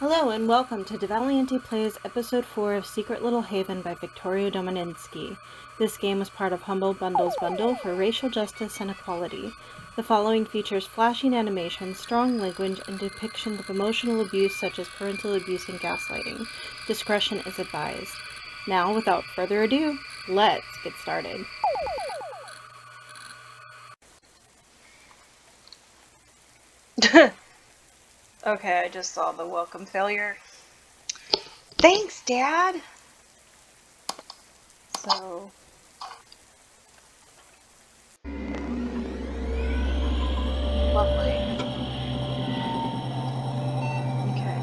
Hello and welcome to deValiante Plays Episode 4 of Secret Little Haven by Victoria Domaninski. This game was part of Humble Bundle's bundle for racial justice and equality. The following features flashing animation, strong language, and depictions of emotional abuse such as parental abuse and gaslighting. Discretion is advised. Now, without further ado, let's get started. Okay, I just saw the welcome failure. Thanks, Dad! So... lovely. Okay.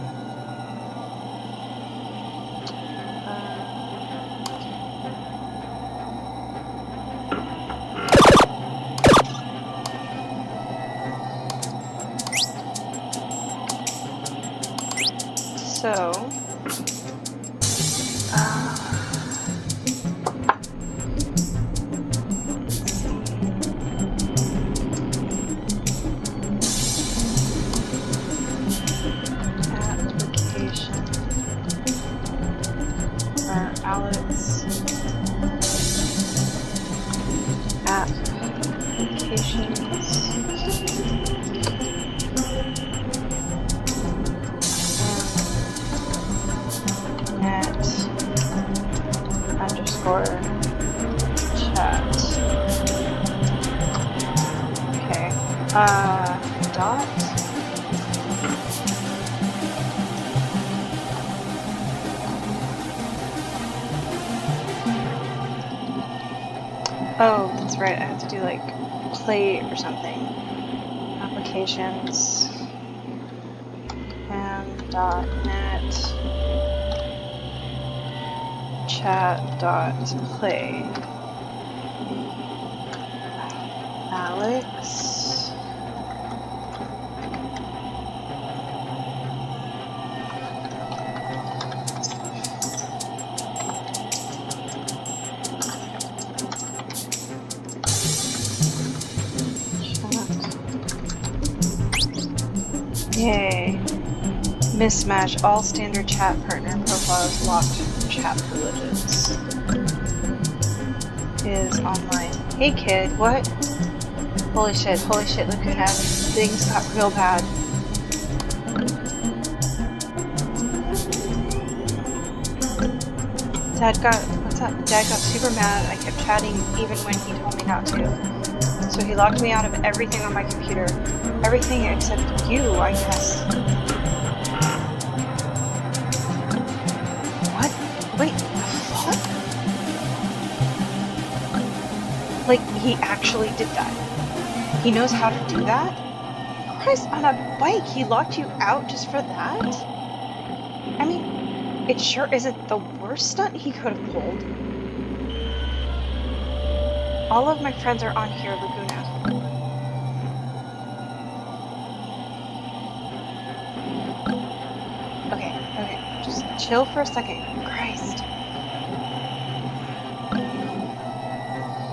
application for Alex. Applications. Net underscore chat. Okay. Dot. Oh, that's right. I have to do like play or something. Applications and .net chat.play. Alex. Yay. Mismatch. All standard chat partner profiles locked from chat privileges. Is online. Hey kid, what? Holy shit, Laguna. Things got real bad. What's up? Dad got super mad. I kept chatting even when he told me not to. So he locked me out of everything on my computer. Everything except you, I guess. What? Wait, what? Like, he actually did that? He knows how to do that? Christ, on a bike, he locked you out just for that? I mean, it sure isn't the worst stunt he could have pulled. All of my friends are on here, Laguna. Okay, just chill for a second. Christ.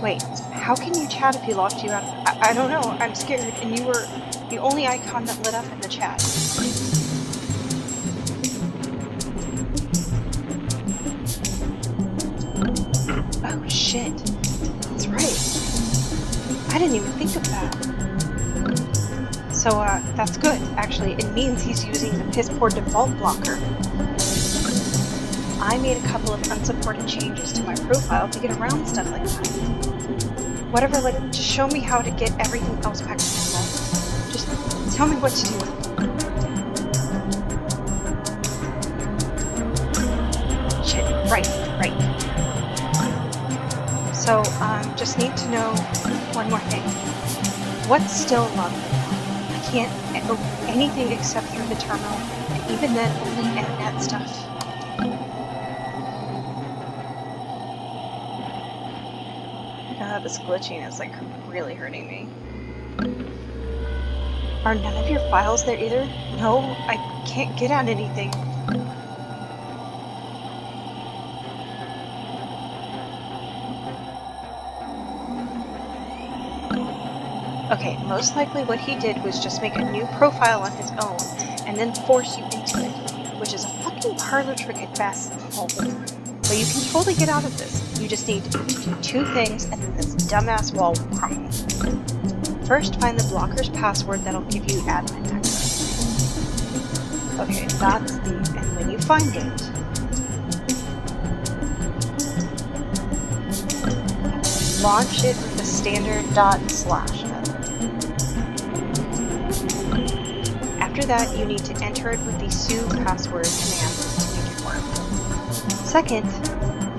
Wait, how can you chat if he locked you out? I don't know, I'm scared, and you were the only icon that lit up in the chat. Oh shit, that's right. I didn't even think of that. So, that's good, actually. It means he's using the piss-poor default blocker. I made a couple of unsupported changes to my profile to get around stuff like that. Whatever, like, just show me how to get everything else back to normal. Just tell me what to do. Shit, right. So, just need to know one more thing. What's still logged in? I can't open anything except through the terminal, and even then, only internet stuff. This glitching is like really hurting me. Are none of your files there either? No, I can't get at anything. Okay, most likely what he did was just make a new profile on his own and then force you into it. which is a fucking parlor trick at best. But you can totally get out of this. You just need to do 2 things, and then this dumbass wall will crumble. First, find the blocker's password that'll give you admin access. Okay, that's and when you find it, launch it with the standard // method. After that, you need to enter it with the su password command to make it work. Second,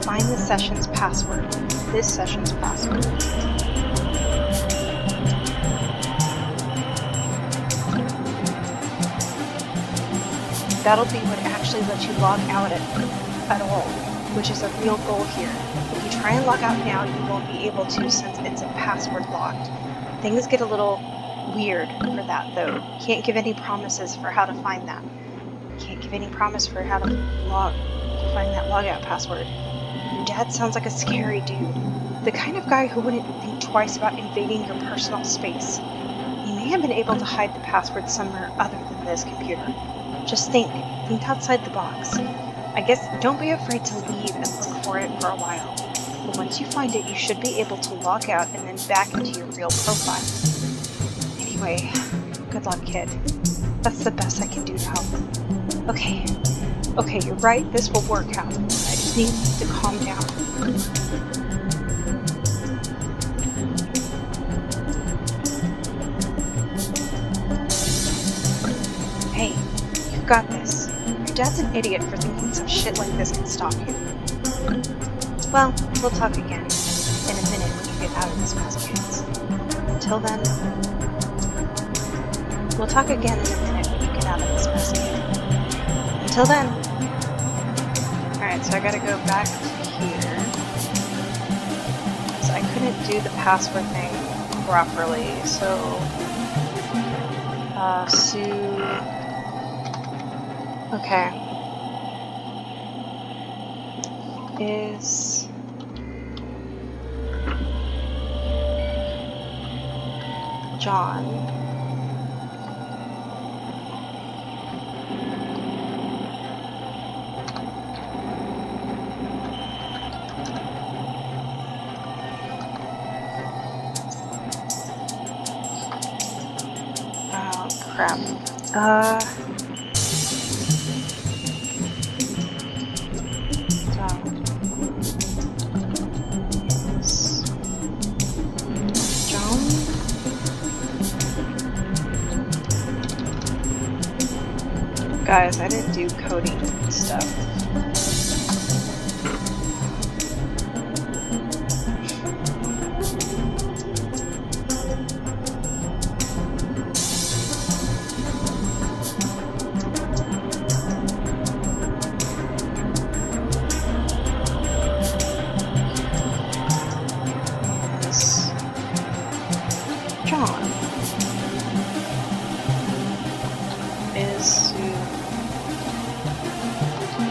find the session's password. This session's password. That'll be what actually lets you log out at all, which is a real goal here. If you try and log out now, you won't be able to since it's a password locked. Things get a little weird for that though. Can't give any promises for how to find that. Can't give any promise for how to find that logout password. Your dad sounds like a scary dude. The kind of guy who wouldn't think twice about invading your personal space. He may have been able to hide the password somewhere other than this computer. Just think outside the box. I guess don't be afraid to leave and look for it for a while. But once you find it, you should be able to log out and then back into your real profile. Anyway, good luck, kid. That's the best I can do to help. Okay, you're right, this will work out. I just need to calm down. Hey, you've got this. Your dad's an idiot for thinking some shit like this can stop you. Well, we'll talk again in a minute when you get out of this mess, kids. Until then, we'll talk again in a minute when you get out of this mess, kid. Until then. Alright, so I gotta go back to here. So I couldn't do the password thing properly, so Sue. Okay. Is John crap. John? Guys, I didn't do coding stuff.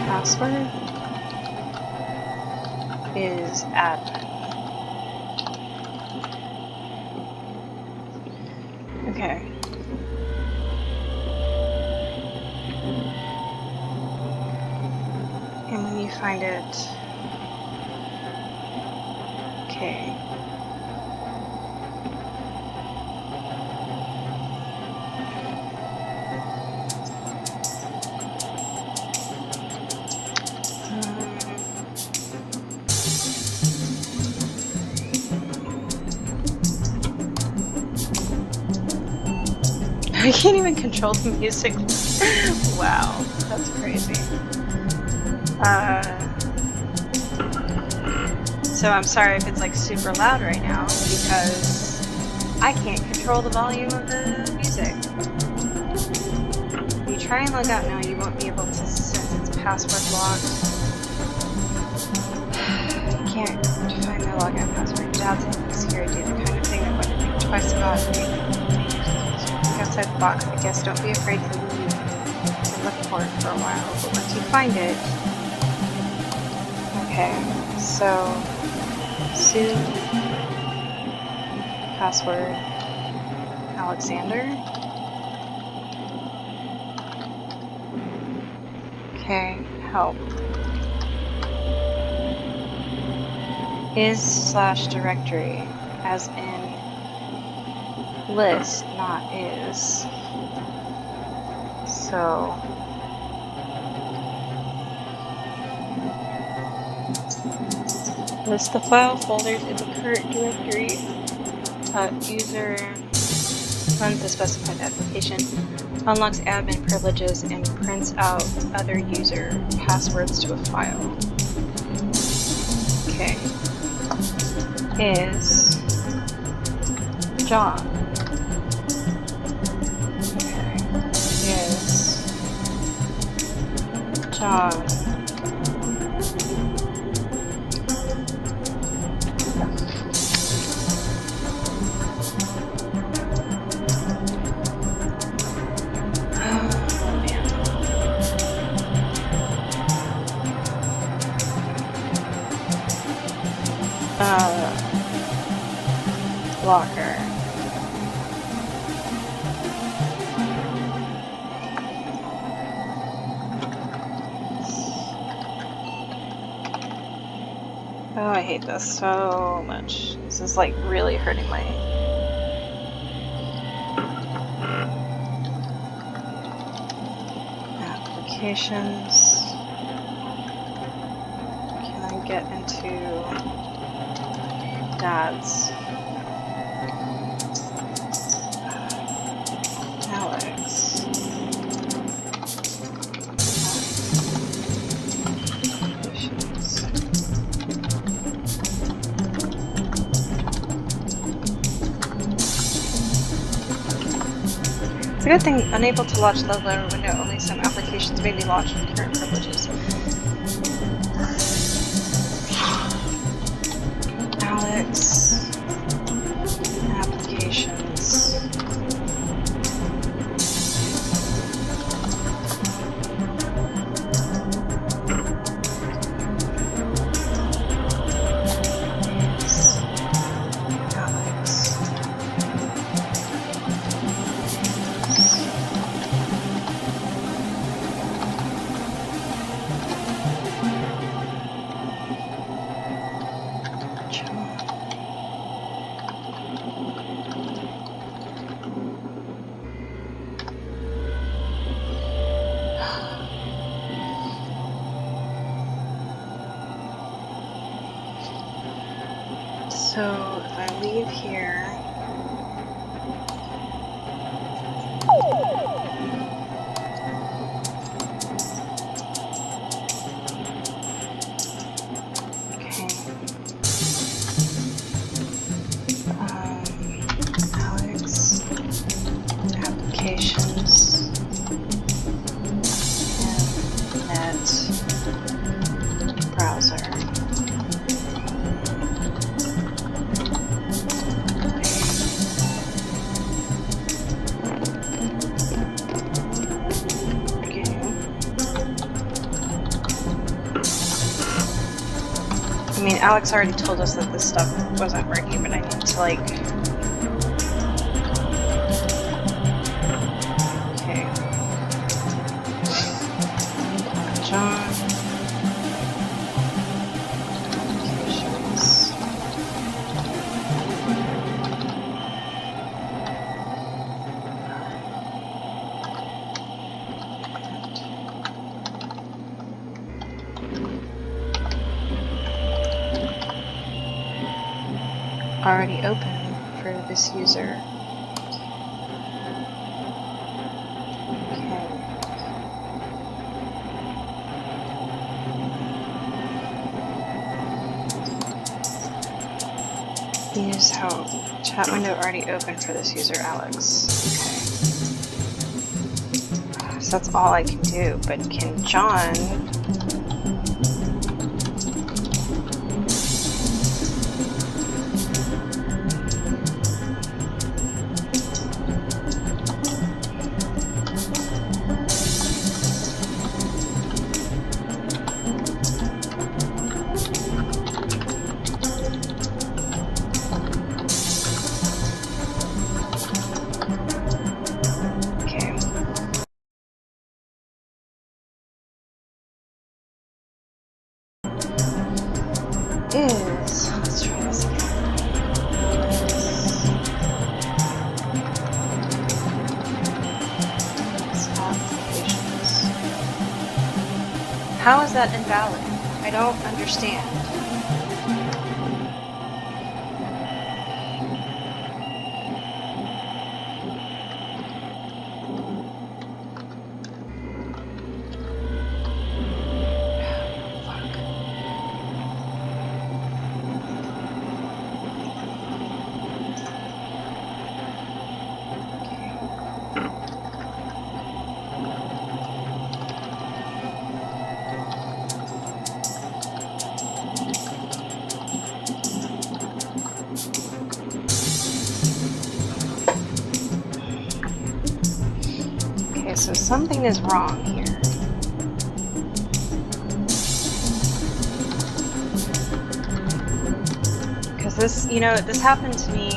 Password is admin. Okay. And when you find it, okay. I can't even control the music. Wow, that's crazy. So I'm sorry if it's like super loud right now because I can't control the volume of the music. If you try and log out now, you won't be able to since it's password locked. I can't find my logout password. Dad's a scary dude, the kind of thing that wouldn't think twice about it. Outside the box, I guess. Don't be afraid to leave and look for it for a while, but once you find it. Okay, so Sue, password Alexander. Okay, help. Is/directory, as in list, not is. So list the file folders in the current directory. User runs the specified application, unlocks admin privileges, and prints out other user passwords to a file. Okay. Is John. Okay. Is John. Locker. Oh, I hate this so much. This is like really hurting my... Applications. Can I get into Dad's? Alex. It's a good thing, unable to launch the lower window, only some applications may be launched with current privileges. Alex. Applications. So if I leave here, okay. Alex, applications, and net browser. I mean, Alex already told us that this stuff wasn't working, but I need to, like... Okay. John. Applications. Already open for this user. Okay. Use help. Chat window already open for this user, Alex. Okay. So that's all I can do, but can John... is, let's try this again. Applications. How is that invalid? I don't understand. So something is wrong here. Because this, you know, this happened to me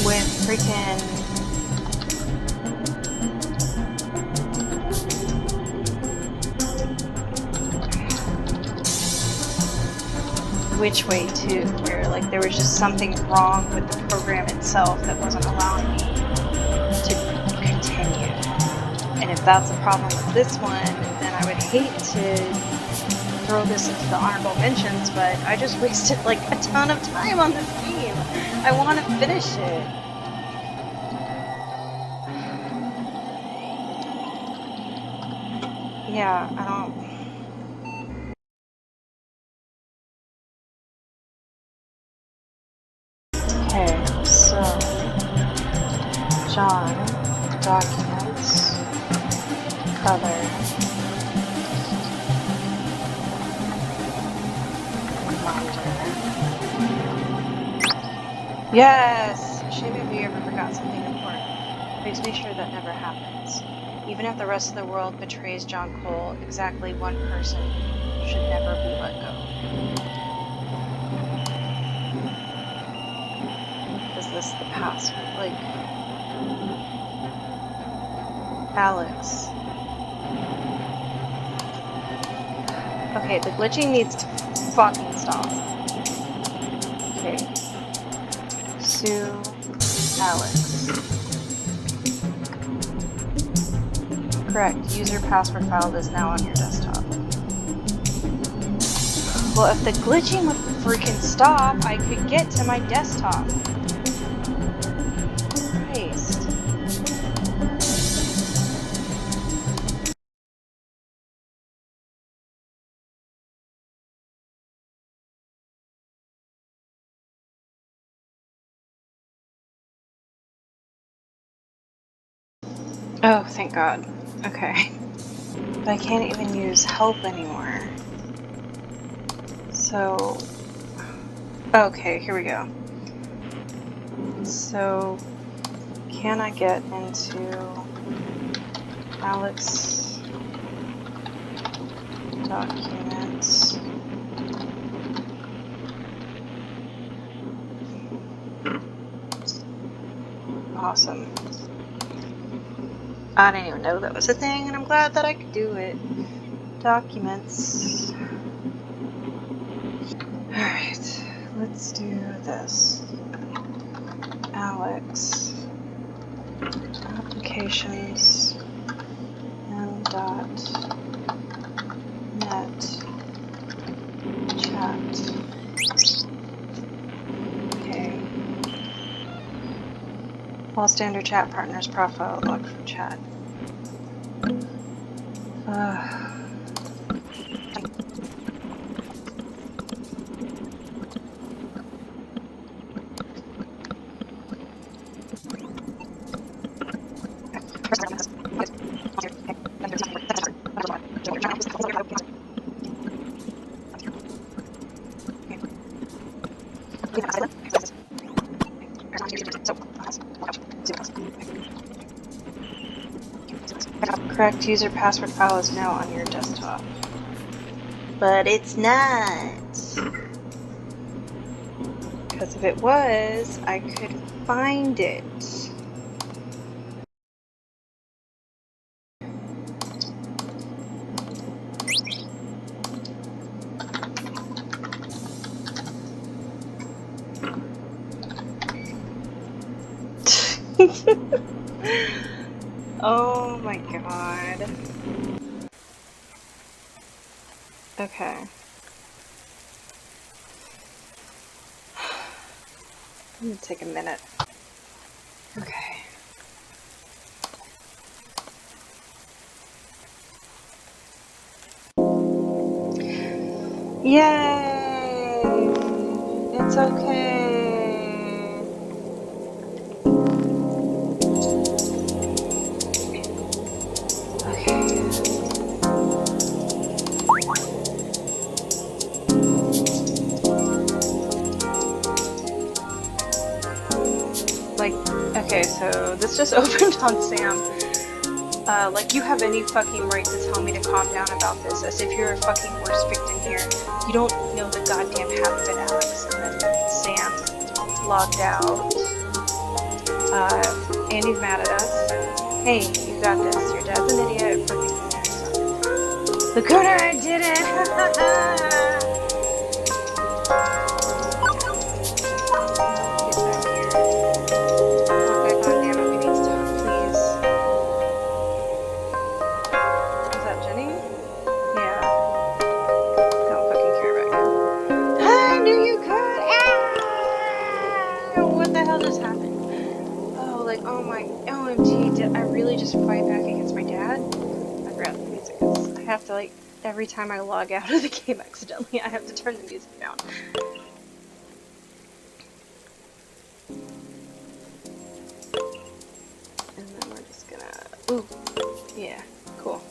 with freaking Which Way too, where like there was just something wrong with the program itself that wasn't allowing me to continue. And if that's a problem with this one, then I would hate to throw this into the honorable mentions, but I just wasted like a ton of time on this game. I want to finish it. Yeah, I don't... Okay, so... John, documents, color, reminder. Yes! Shame if you ever forgot something important. Please make sure that never happens. Even if the rest of the world betrays John Cole, exactly one person should never be let go. Is this the password? Like... Alex. Okay, the glitching needs to fucking stop. Okay. Sue, Alex. Correct. User password file is now on your desktop. Well, if the glitching would freaking stop, I could get to my desktop. Christ. Oh, thank God. Okay. But I can't even use help anymore. So... Okay, here we go. So... Can I get into Alex documents? Awesome. I didn't even know that was a thing, and I'm glad that I could do it. Documents. Alright, let's do this. Alex. Applications. .net. Chat. Okay. All standard chat partners profile logged from chat. Correct user password file is now on your desktop. But it's not. Because if it was, I could find it. Oh my god. Okay. I'm gonna take a minute. Okay. Yay! It's okay. Okay. Like, okay, so this just opened on Sam. Like, you have any fucking right to tell me to calm down about this, as if you're a fucking worse victim here. You don't know the goddamn half of it, Alex. And then Sam logged out. Andy's mad at us. Hey, you got this. Your dad's an idiot. Fucking look what I did it! Just fight back against my dad. I forgot the music is. I have to, like, every time I log out of the game accidentally, I have to turn the music down. And then we're just gonna. Ooh. Yeah. Cool.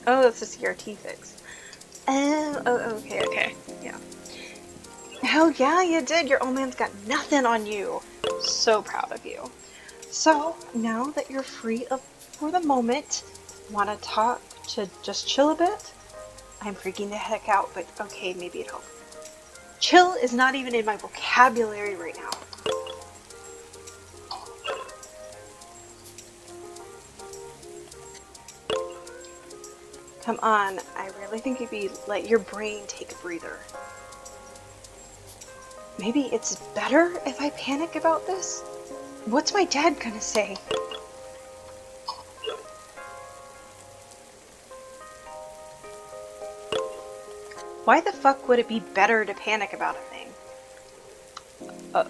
Oh, that's a CRT fix. Oh, okay. Yeah. Hell yeah, you did. Your old man's got nothing on you. So proud of you. So, now that you're free for the moment, want to talk to just chill a bit? I'm freaking the heck out, but okay, maybe it'll help. Chill is not even in my vocabulary right now. Come on, I really think it'd be let your brain take a breather. Maybe it's better if I panic about this? What's my dad gonna say? Why the fuck would it be better to panic about a thing?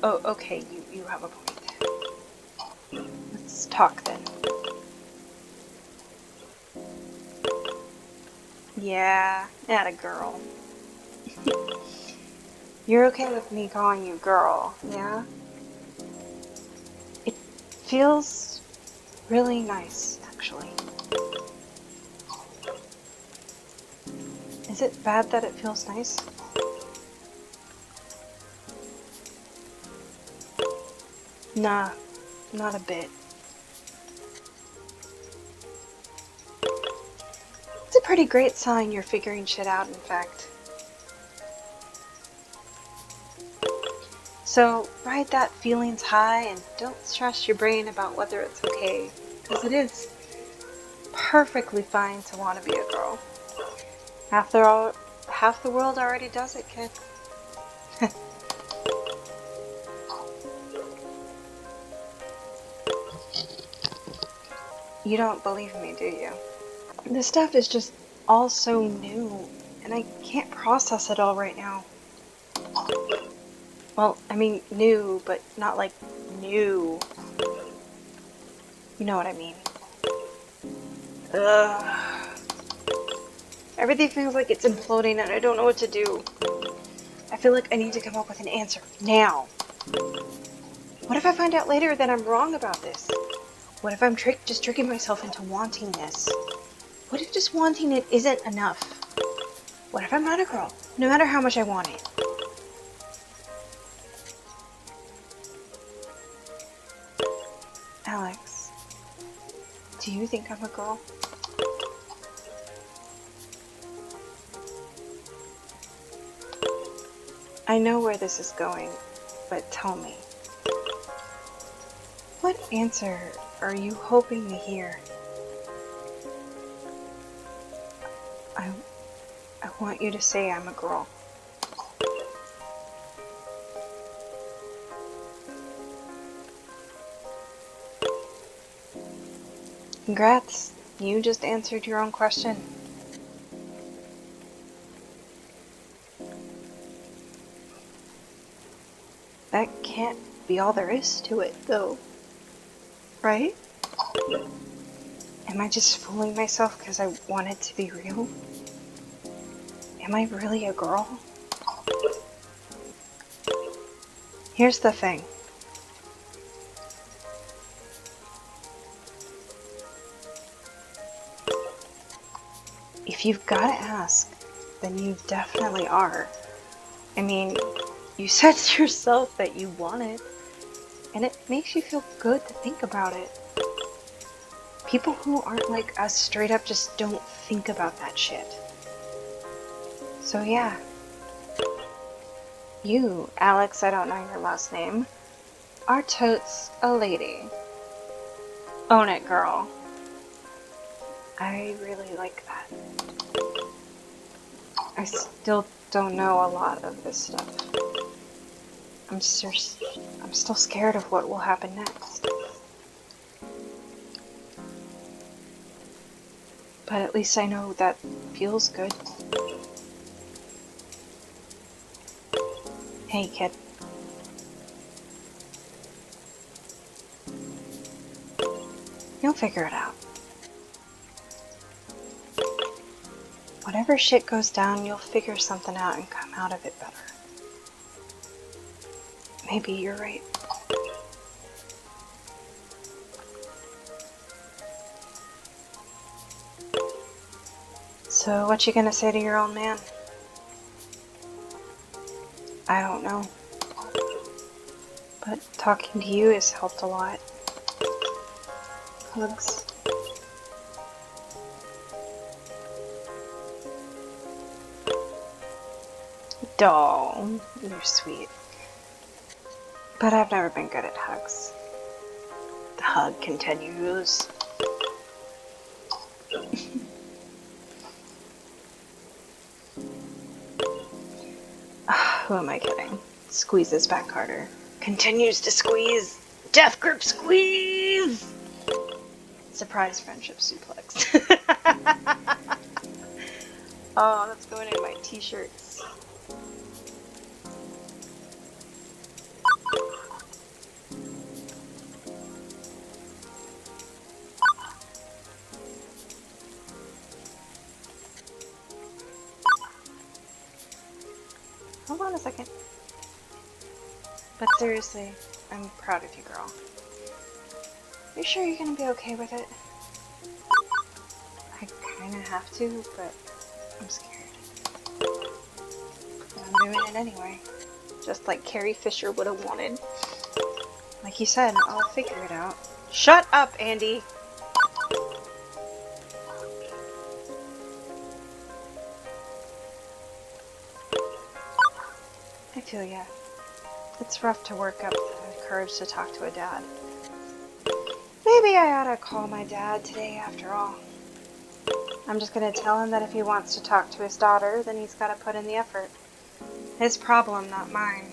Okay, you have a point. Let's talk then. Yeah, atta girl. You're okay with me calling you girl, yeah? It feels really nice, actually. Is it bad that it feels nice? Nah, not a bit. It's a pretty great sign you're figuring shit out, in fact. So, ride that feelings high and don't stress your brain about whether it's okay, because it is perfectly fine to want to be a girl. After all, half the world already does it, kid. You don't believe me, do you? This stuff is just all so new, and I can't process it all right now. Well, I mean new, but not like new. You know what I mean. Ugh. Everything feels like it's imploding and I don't know what to do. I feel like I need to come up with an answer, now. What if I find out later that I'm wrong about this? What if I'm just tricking myself into wanting this? What if just wanting it isn't enough? What if I'm not a girl, no matter how much I want it? Alex, do you think I'm a girl? I know where this is going, but tell me. What answer are you hoping to hear? I want you to say I'm a girl. Congrats, you just answered your own question. That can't be all there is to it, though. Right? Am I just fooling myself because I want it to be real? Am I really a girl? Here's the thing. If you've got to ask, then you definitely are. I mean, you said to yourself that you want it, and it makes you feel good to think about it. People who aren't like us straight up just don't think about that shit. So yeah. You, Alex, I don't know your last name, are totes a lady. Own it, girl. I really like that. I still don't know a lot of this stuff. I'm still scared of what will happen next. But at least I know that feels good. Hey, kid. You'll figure it out. Whatever shit goes down, you'll figure something out and come out of it better. Maybe you're right. So what you gonna say to your old man? I don't know. But talking to you has helped a lot. Hugs. Doll, you're sweet. But I've never been good at hugs. The hug continues. Who am I kidding? Squeezes back harder. Continues to squeeze. Death grip squeeze! Surprise friendship suplex. Oh, that's going in my t-shirts. Hold on a second. But seriously, I'm proud of you, girl. You sure you're gonna be okay with it? I kinda have to, but I'm scared. But I'm doing it anyway. Just like Carrie Fisher would have wanted. Like you said, I'll figure it out. Shut up, Andy! I feel ya. It's rough to work up the courage to talk to a dad. Maybe I ought to call my dad today after all. I'm just gonna tell him that if he wants to talk to his daughter, then he's gotta put in the effort. His problem, not mine.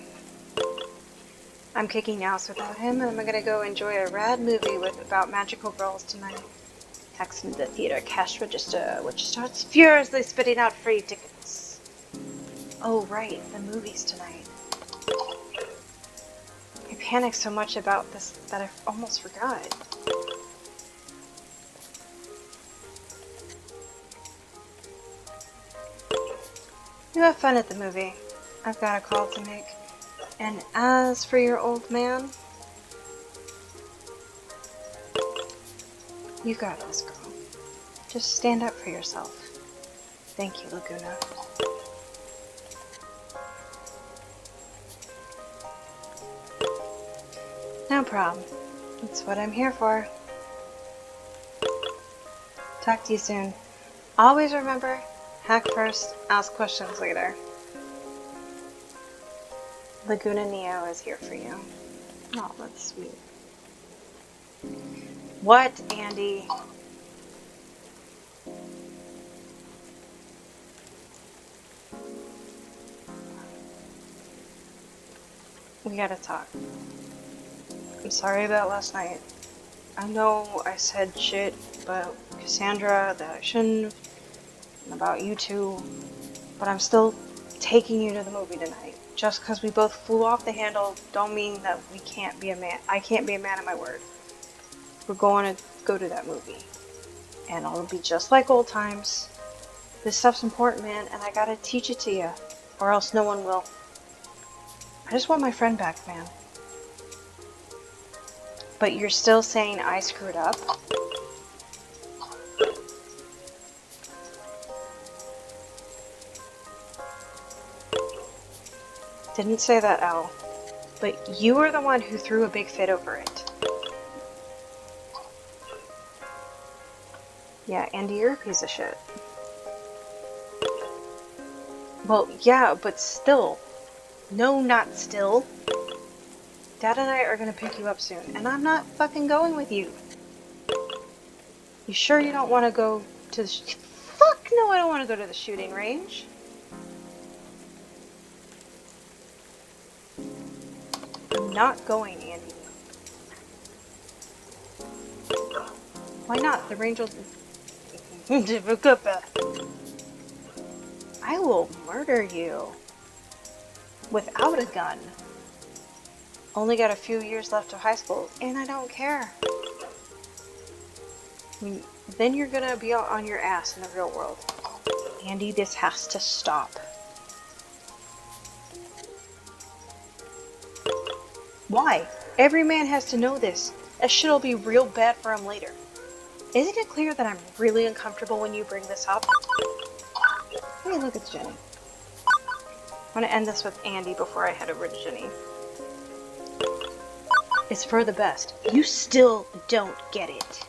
I'm kicking ass without him, and I'm gonna go enjoy a rad movie about magical girls tonight. Texting the theater cash register, which starts furiously spitting out free tickets. Oh right, the movie's tonight. I panicked so much about this that I almost forgot. You have fun at the movie. I've got a call to make. And as for your old man, you got this, girl. Just stand up for yourself. Thank you, Laguna. No problem. That's what I'm here for. Talk to you soon. Always remember, hack first, ask questions later. Laguna Neo is here for you. Oh, that's sweet. What, Andy? We gotta talk. I'm sorry about last night. I know I said shit about Cassandra that I shouldn't have, and about you two, but I'm still taking you to the movie tonight. Just because we both flew off the handle don't mean that we can't be a man. I can't be a man of my word. We're going to go to that movie. And it'll be just like old times. This stuff's important, man, and I gotta teach it to you. Or else no one will. I just want my friend back, man. But you're still saying I screwed up? Didn't say that, Al. But you were the one who threw a big fit over it. Yeah, Andy, you're a piece of shit. Well, yeah, but still. No, not still. Dad and I are gonna pick you up soon, and I'm not fucking going with you. You sure you don't want to go to the Fuck no, I don't want to go to the shooting range. I'm not going, Andy. Why not? The range will... I will murder you. Without a gun. Only got a few years left of high school, and I don't care. I mean, then you're gonna be on your ass in the real world. Andy, this has to stop. Why? Every man has to know this. That shit'll be real bad for him later. Isn't it clear that I'm really uncomfortable when you bring this up? Hey, look, it's Jenny. I want to end this with Andy before I head over to Jenny. It's for the best. You still don't get it.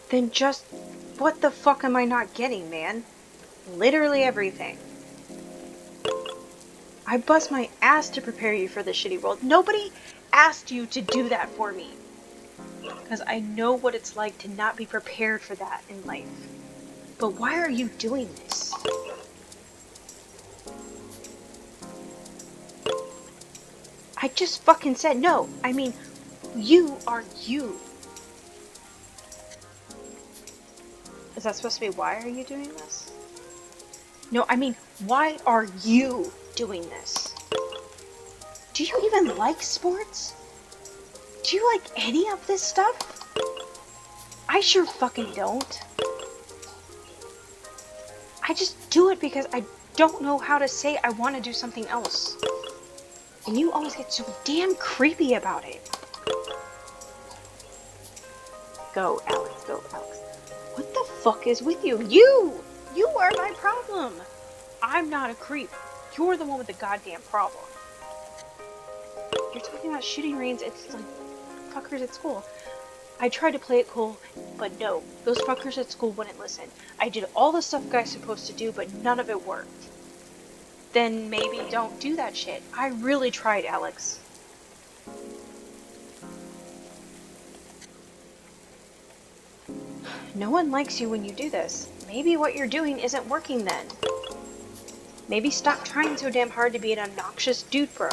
Then just... what the fuck am I not getting, man? Literally everything. I bust my ass to prepare you for this shitty world. Nobody asked you to do that for me. Because I know what it's like to not be prepared for that in life. But why are you doing this? I just fucking said no. I mean, you are you. Is that supposed to be why are you doing this? No, I mean, why are you doing this? Do you even like sports? Do you like any of this stuff? I sure fucking don't. I just do it because I don't know how to say I want to do something else. And you always get so damn creepy about it. Go, Alex, go, Alex. What the fuck is with you? You are my problem. I'm not a creep. You're the one with the goddamn problem. You're talking about shooting range. It's like fuckers at school. I tried to play it cool, but no. Those fuckers at school wouldn't listen. I did all the stuff guys supposed to do, but none of it worked. Then maybe don't do that shit. I really tried, Alex. No one likes you when you do this. Maybe what you're doing isn't working then. Maybe stop trying so damn hard to be an obnoxious dude bro.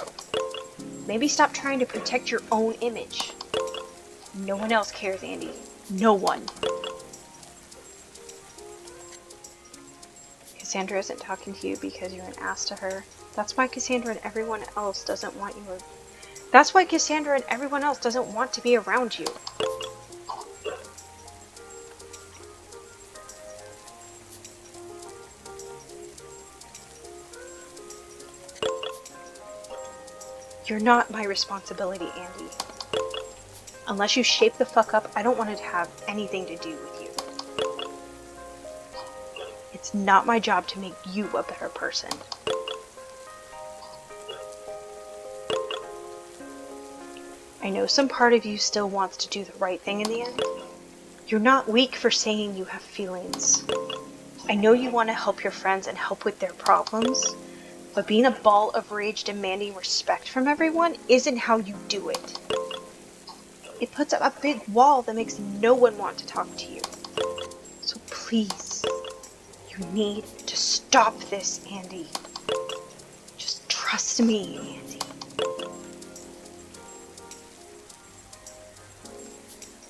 Maybe stop trying to protect your own image. No one else cares, Andy. No one. Cassandra isn't talking to you because you're an ass to her. That's why Cassandra and everyone else doesn't want you. That's why Cassandra and everyone else doesn't want to be around you. You're not my responsibility, Andy. Unless you shape the fuck up, I don't want it to have anything to do with you. It's not my job to make you a better person. I know some part of you still wants to do the right thing in the end. You're not weak for saying you have feelings. I know you want to help your friends and help with their problems, but being a ball of rage demanding respect from everyone isn't how you do it. It puts up a big wall that makes no one want to talk to you. So please, you need to stop this, Andy. Just try Trust me, Andy.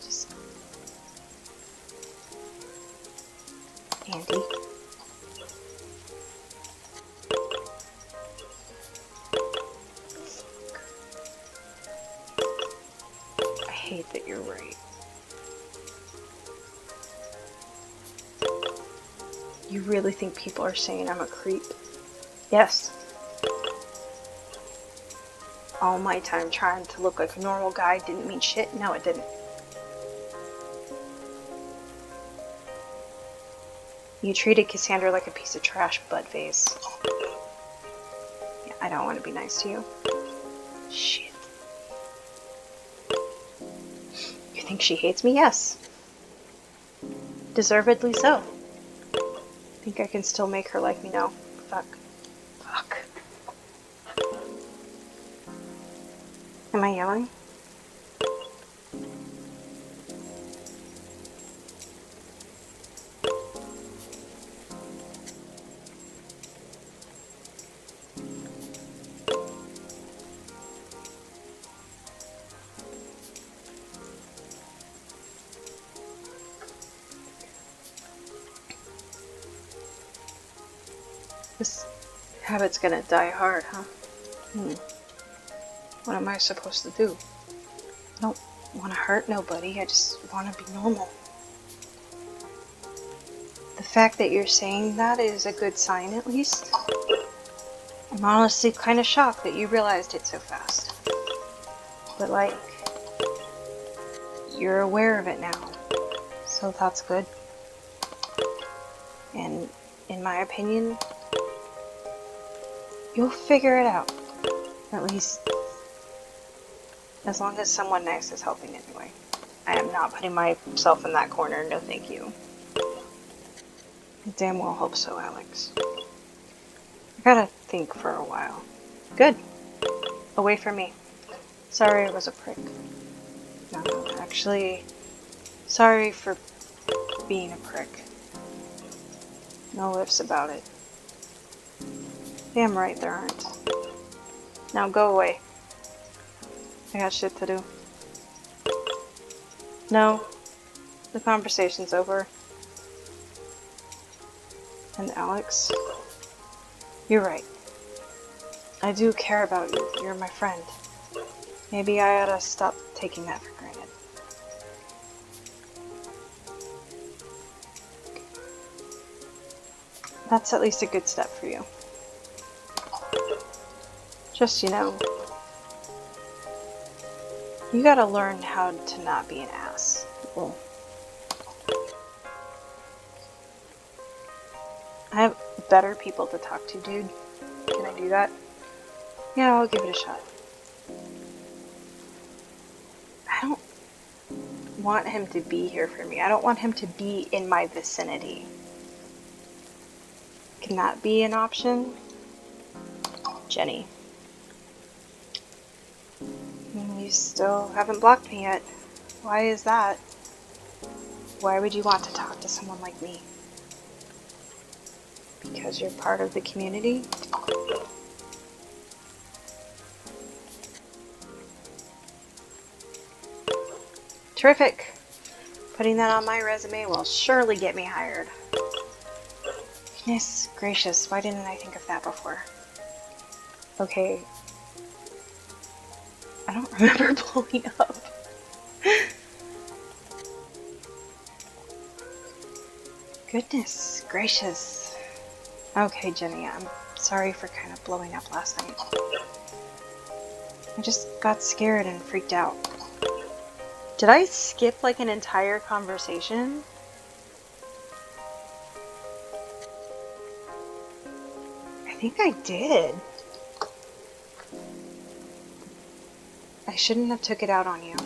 Just... Andy. I hate that you're right. You really think people are saying I'm a creep? Yes. All my time trying to look like a normal guy didn't mean shit? No, it didn't. You treated Cassandra like a piece of trash, Budface. Yeah, I don't want to be nice to you. Shit. You think she hates me? Yes. Deservedly so. Think I can still make her like me now? Fuck. Fuck. Am I yelling? This habit's gonna die hard, huh? What am I supposed to do? I don't want to hurt nobody, I just want to be normal. The fact that you're saying that is a good sign, at least. I'm honestly kind of shocked that you realized it so fast. But like, you're aware of it now, so that's good. And in my opinion, you'll figure it out. At least, as long as someone nice is helping anyway. I am not putting myself in that corner, no thank you. I damn well hope so, Alex. I gotta think for a while. Good. Away from me. Sorry I was a prick. No, actually, sorry for being a prick. No ifs about it. Damn right there aren't. Now go away. I got shit to do. No, the conversation's over. And Alex, you're right. I do care about you. You're my friend. Maybe I ought to stop taking that for granted. That's at least a good step for you. Just, you gotta learn how to not be an ass. Well, I have better people to talk to, dude. Can I do that? Yeah, I'll give it a shot. I don't want him to be here for me. I don't want him to be in my vicinity. Can that be an option? Jenny. You still haven't blocked me yet. Why is that? Why would you want to talk to someone like me? Because you're part of the community? Terrific! Putting that on my resume will surely get me hired. Goodness gracious, why didn't I think of that before? Okay. I don't remember pulling up. Goodness gracious. Okay, Jenny, I'm sorry for kind of blowing up last night. I just got scared and freaked out. Did I skip like an entire conversation? I think I did. I shouldn't have took it out on you.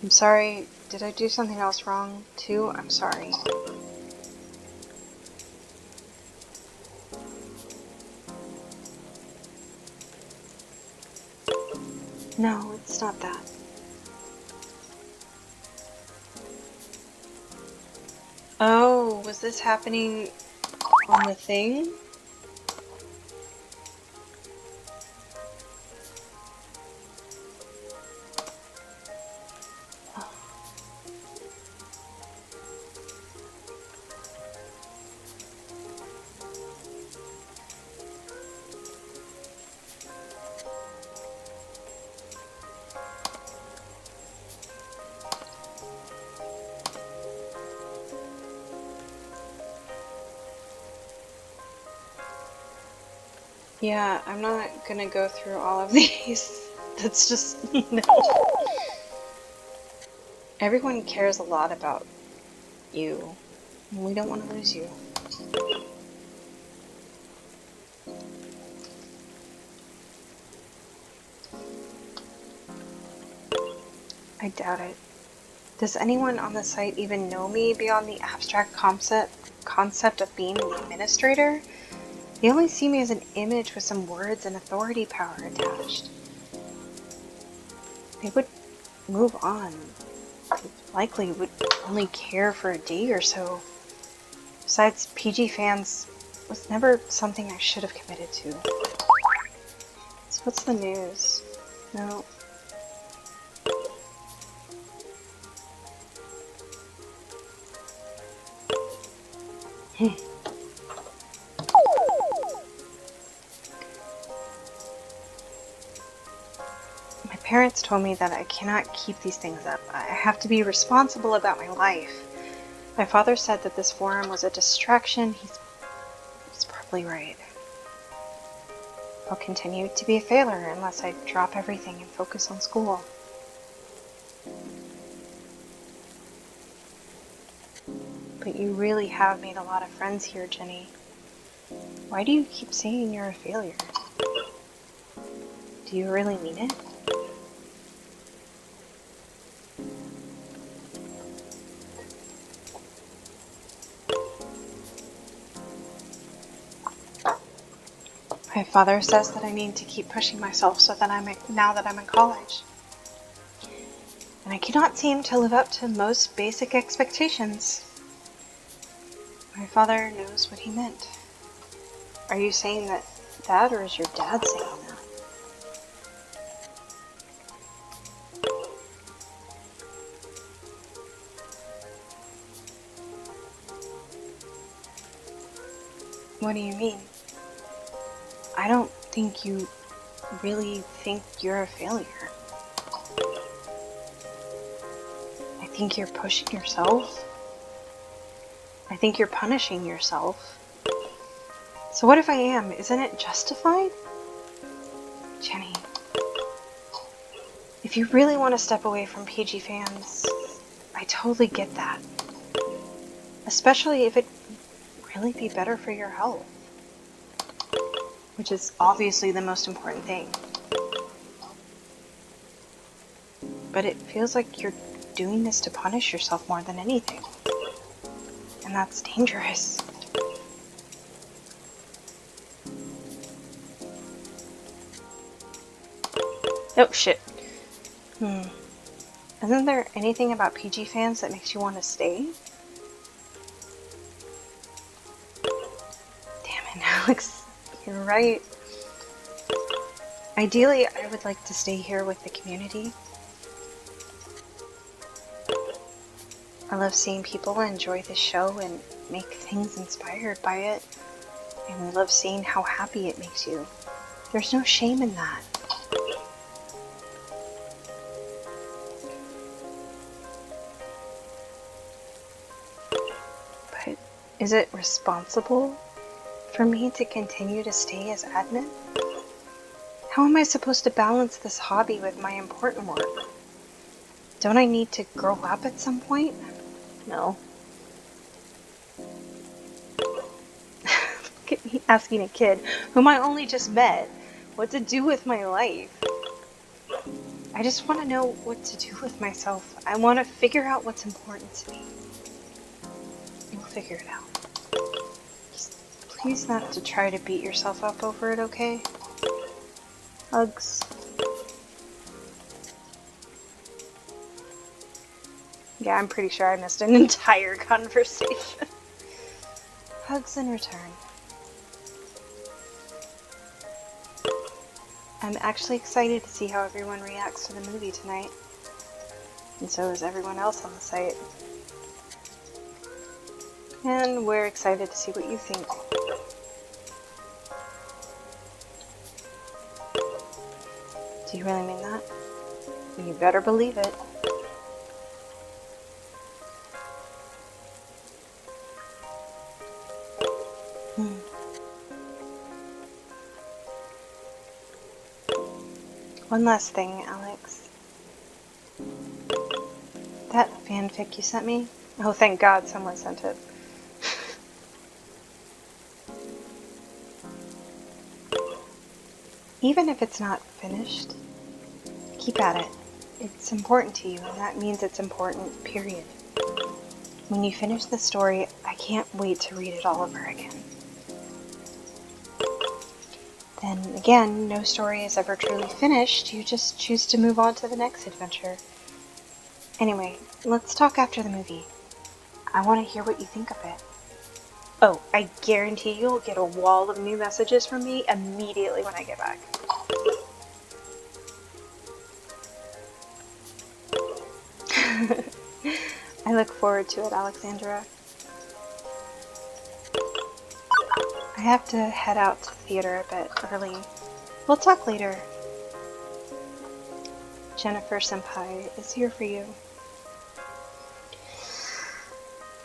I'm sorry. Did I do something else wrong too? I'm sorry. No, it's not that. Oh, was this happening on the thing? Yeah, I'm not gonna go through all of these. That's just, no. Everyone cares a lot about you, and we don't want to lose you. I doubt it. Does anyone on the site even know me beyond the abstract concept of being an administrator? They only see me as an image with some words and authority power attached. They would move on. They likely would only care for a day or so. Besides, PG fans was never something I should have committed to. So what's the news? No. My parents told me that I cannot keep these things up. I have to be responsible about my life. My father said that this forum was a distraction. He's probably right. I'll continue to be a failure unless I drop everything and focus on school. But you really have made a lot of friends here, Jenny. Why do you keep saying you're a failure? Do you really mean it? My father says that I need to keep pushing myself now that I'm in college. And I cannot seem to live up to most basic expectations. My father knows what he meant. Are you saying that, or is your dad saying that? What do you mean? I don't think you really think you're a failure. I think you're pushing yourself. I think you're punishing yourself. So what if I am? Isn't it justified? Jenny, if you really want to step away from PG fans, I totally get that. Especially if it really be better for your health. Which is obviously the most important thing. But it feels like you're doing this to punish yourself more than anything. And that's dangerous. Oh shit. Isn't there anything about PG fans that makes you want to stay? Damn it, Alex. You're right. Ideally, I would like to stay here with the community. I love seeing people enjoy the show and make things inspired by it. And I love seeing how happy it makes you. There's no shame in that. But is it responsible for me to continue to stay as admin? How am I supposed to balance this hobby with my important work? Don't I need to grow up at some point? No. Look at me asking a kid, whom I only just met, what to do with my life. I just want to know what to do with myself. I want to figure out what's important to me. You'll figure it out. Just please not to try to beat yourself up over it, okay? Hugs. Yeah, I'm pretty sure I missed an entire conversation. Hugs in return. I'm actually excited to see how everyone reacts to the movie tonight. And so is everyone else on the site. And we're excited to see what you think. Do you really mean that? You better believe it. One last thing, Alex. That fanfic you sent me? Oh, thank God someone sent it. Even if it's not finished, keep at it. It's important to you, and that means it's important, period. When you finish the story, I can't wait to read it all over again. Then again, no story is ever truly finished, you just choose to move on to the next adventure. Anyway, let's talk after the movie. I want to hear what you think of it. Oh, I guarantee you'll get a wall of new messages from me immediately when I get back. I look forward to it, Alexandra. I have to head out to the theater a bit early. We'll talk later. Jennifer Senpai is here for you.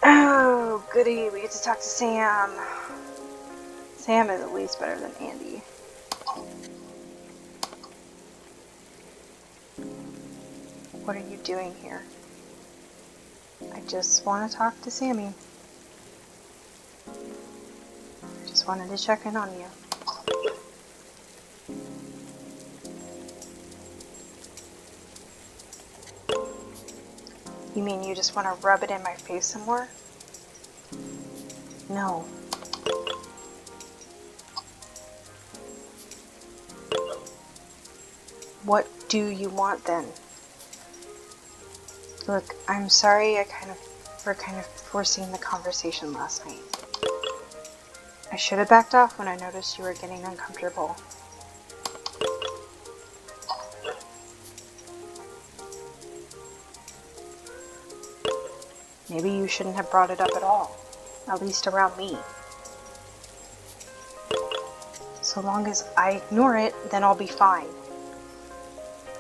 Oh, goody, we get to talk to Sam. Sam is at least better than Andy. What are you doing here? I just want to talk to Sammy. Just wanted to check in on you. You mean you just want to rub it in my face some more? No. What do you want then? Look, I'm sorry for forcing the conversation last night. I should have backed off when I noticed you were getting uncomfortable. Maybe you shouldn't have brought it up at all, at least around me. So long as I ignore it, then I'll be fine.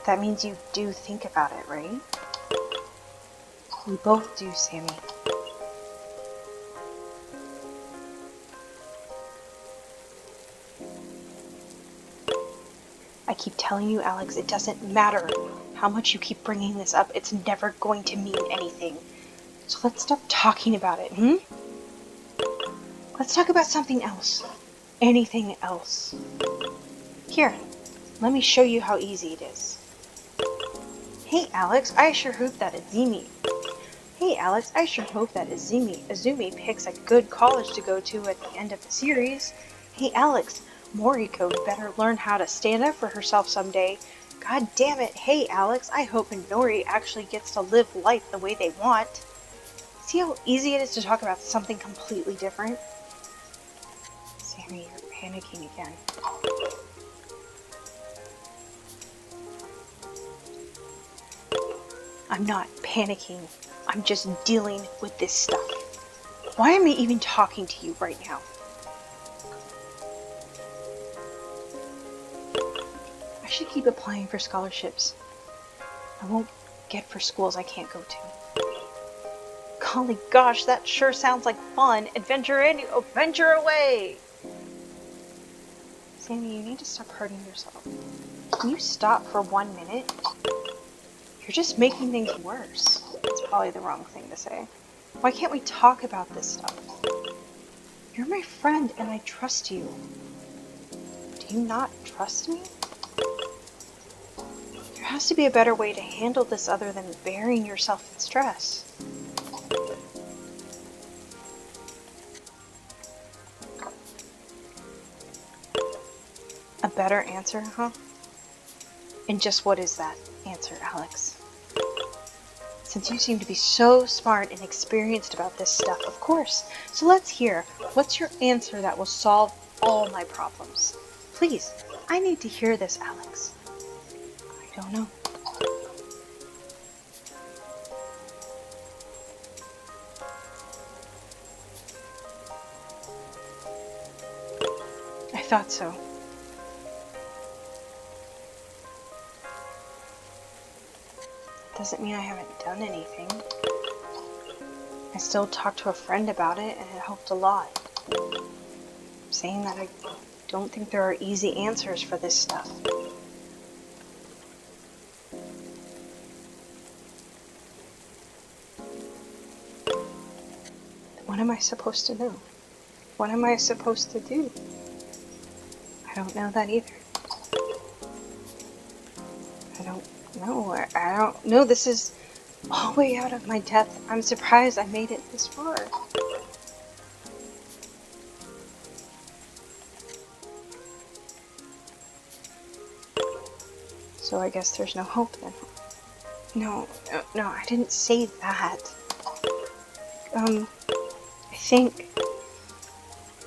That means you do think about it, right? We both do, Sammy. I keep telling you, Alex, it doesn't matter how much you keep bringing this up. It's never going to mean anything. So let's stop talking about it, Let's talk about something else. Anything else. Here, let me show you how easy it is. Hey, Alex, I sure hope that Azumi picks a good college to go to at the end of the series. Hey, Alex, Moriko better learn how to stand up for herself someday. God damn it. Hey, Alex, I hope Nori actually gets to live life the way they want. See how easy it is to talk about something completely different? Sammy, you're panicking again. I'm not panicking. I'm just dealing with this stuff. Why am I even talking to you right now? I should keep applying for scholarships. I won't get for schools I can't go to. Golly gosh, that sure sounds like fun. Adventure in, adventure away! Sammy, you need to stop hurting yourself. Can you stop for 1 minute? You're just making things worse. That's probably the wrong thing to say. Why can't we talk about this stuff? You're my friend and I trust you. Do you not trust me? There has to be a better way to handle this other than burying yourself in stress. A better answer, huh? And just what is that answer, Alex? Since you seem to be so smart and experienced about this stuff, of course. So let's hear, what's your answer that will solve all my problems? Please, I need to hear this, Alex. I don't know. I thought so. Doesn't mean I haven't done anything. I still talked to a friend about it, and it helped a lot. I'm saying that I don't think there are easy answers for this stuff. What am I supposed to know? What am I supposed to do? I don't know that either. I don't know. This is all way out of my depth. I'm surprised I made it this far. So I guess there's no hope then. No, I didn't say that. I think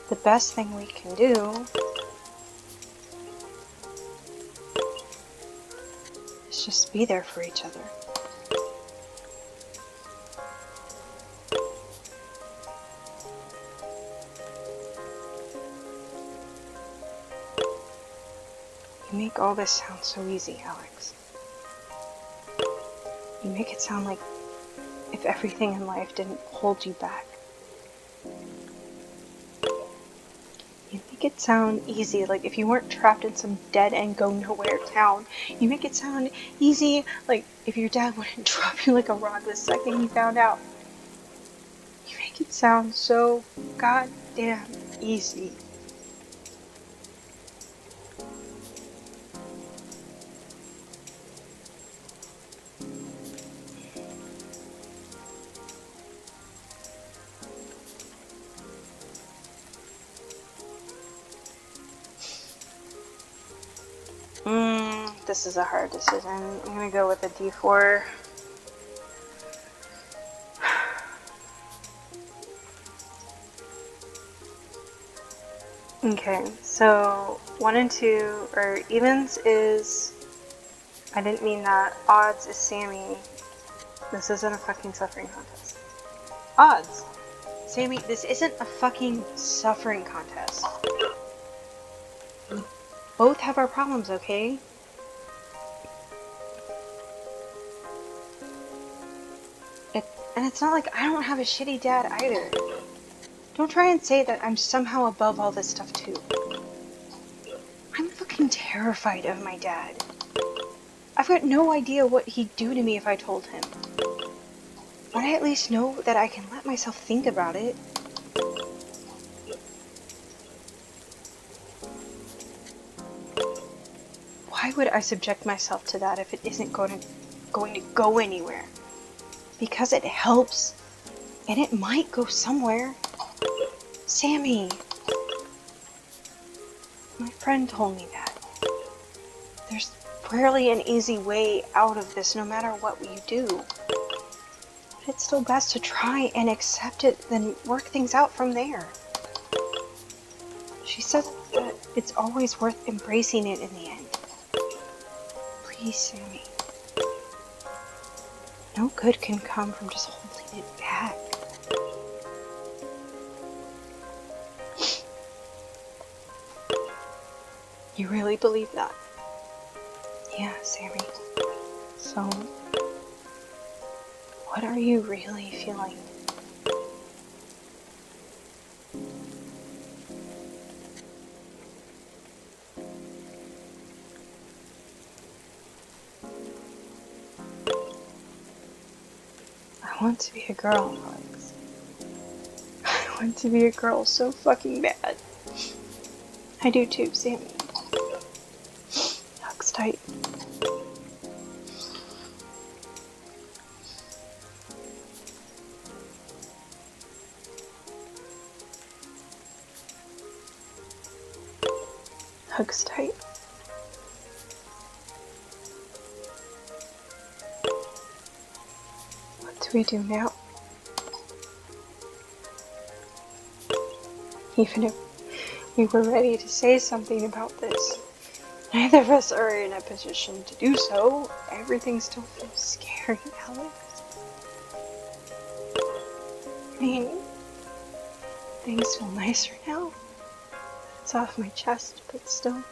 the best thing we can do is just be there for each other. You make all this sound so easy, Alex. You make it sound like if everything in life didn't hold you back. You make it sound easy, like if you weren't trapped in some dead-end go-nowhere town. You make it sound easy, like if your dad wouldn't drop you like a rock the second he found out. You make it sound so goddamn easy. This is a hard decision. I'm gonna go with a D4. Okay, so 1 and 2 are evens is... I didn't mean that. Odds is Sammy. This isn't a fucking suffering contest. Odds! Sammy, this isn't a fucking suffering contest. We both have our problems, okay? And it's not like I don't have a shitty dad either. Don't try and say that I'm somehow above all this stuff too. I'm fucking terrified of my dad. I've got no idea what he'd do to me if I told him. But I at least know that I can let myself think about it. Why would I subject myself to that if it isn't going to go anywhere? Because it helps, and it might go somewhere. Sammy. My friend told me that. There's rarely an easy way out of this, no matter what you do. But it's still best to try and accept it, then work things out from there. She said that it's always worth embracing it in the end. Please, Sammy. No good can come from just holding it back. You really believe that? Yeah, Sammy. So, what are you really feeling? I want to be a girl, Alex. I want to be a girl so fucking bad. I do too, Sammy. Hugs tight. Hugs tight. we do now? Even if we were ready to say something about this, neither of us are in a position to do so. Everything still feels scary, Alex. I mean, things feel nicer now. It's off my chest, but still.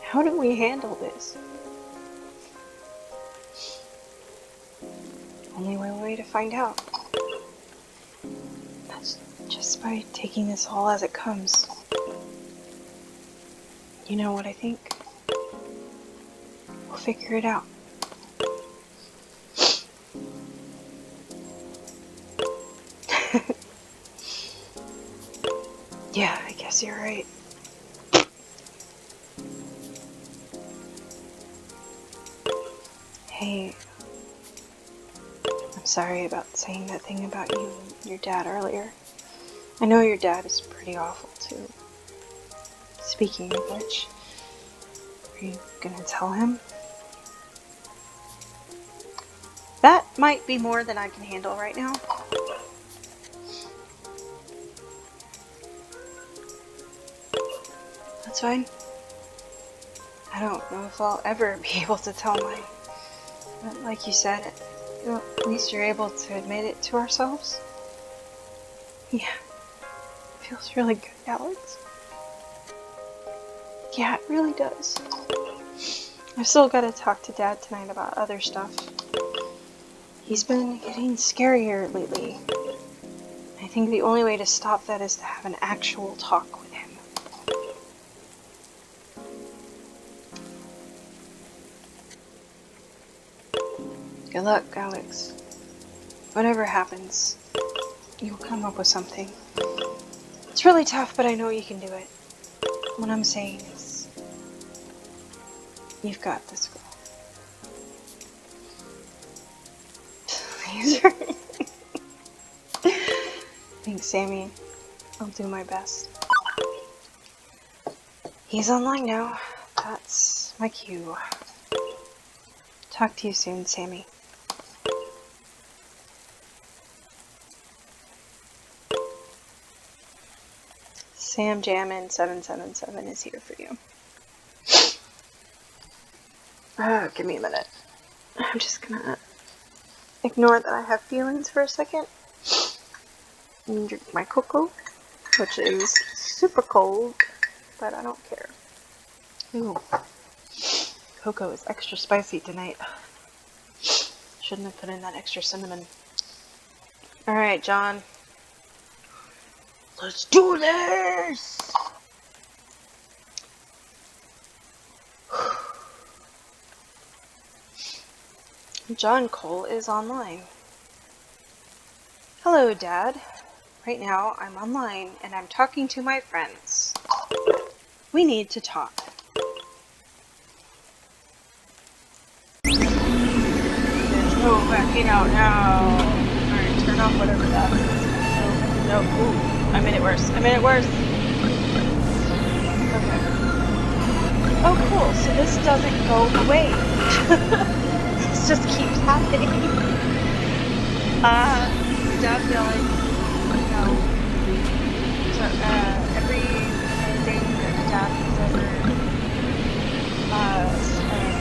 How do we handle this? Only one way to find out. That's just by taking this all as it comes. You know what I think? We'll figure it out. Yeah, I guess you're right. Hey, I'm sorry about saying that thing about you and your dad earlier. I know your dad is pretty awful too. Speaking of which, are you gonna tell him? That might be more than I can handle right now. That's fine. I don't know if I'll ever be able to tell mine. But like you said, at least you're able to admit it to ourselves. Yeah. It feels really good, Alex. Yeah, it really does. I've still got to talk to Dad tonight about other stuff. He's been getting scarier lately. I think the only way to stop that is to have an actual talk with him. Good luck, Alex. Whatever happens, you'll come up with something. It's really tough, but I know you can do it. What I'm saying is, you've got this, girl. Thanks, Sammy. I'll do my best. He's online now. That's my cue. Talk to you soon, Sammy. Sam Jammin 777 is here for you. Give me a minute. I'm just gonna ignore that I have feelings for a second. And drink my cocoa, which is super cold, but I don't care. Ooh. Cocoa is extra spicy tonight. Shouldn't have put in that extra cinnamon. Alright, John. Let's do this! John Cole is online. Hello, Dad. Right now, I'm online and I'm talking to my friends. We need to talk. No, backing out now. Alright, turn off whatever that is. No, ooh. I made it worse. Okay. Oh, cool. So this doesn't go away. This just keeps happening. Dad yelling. No. So, everything that Dad has ever, a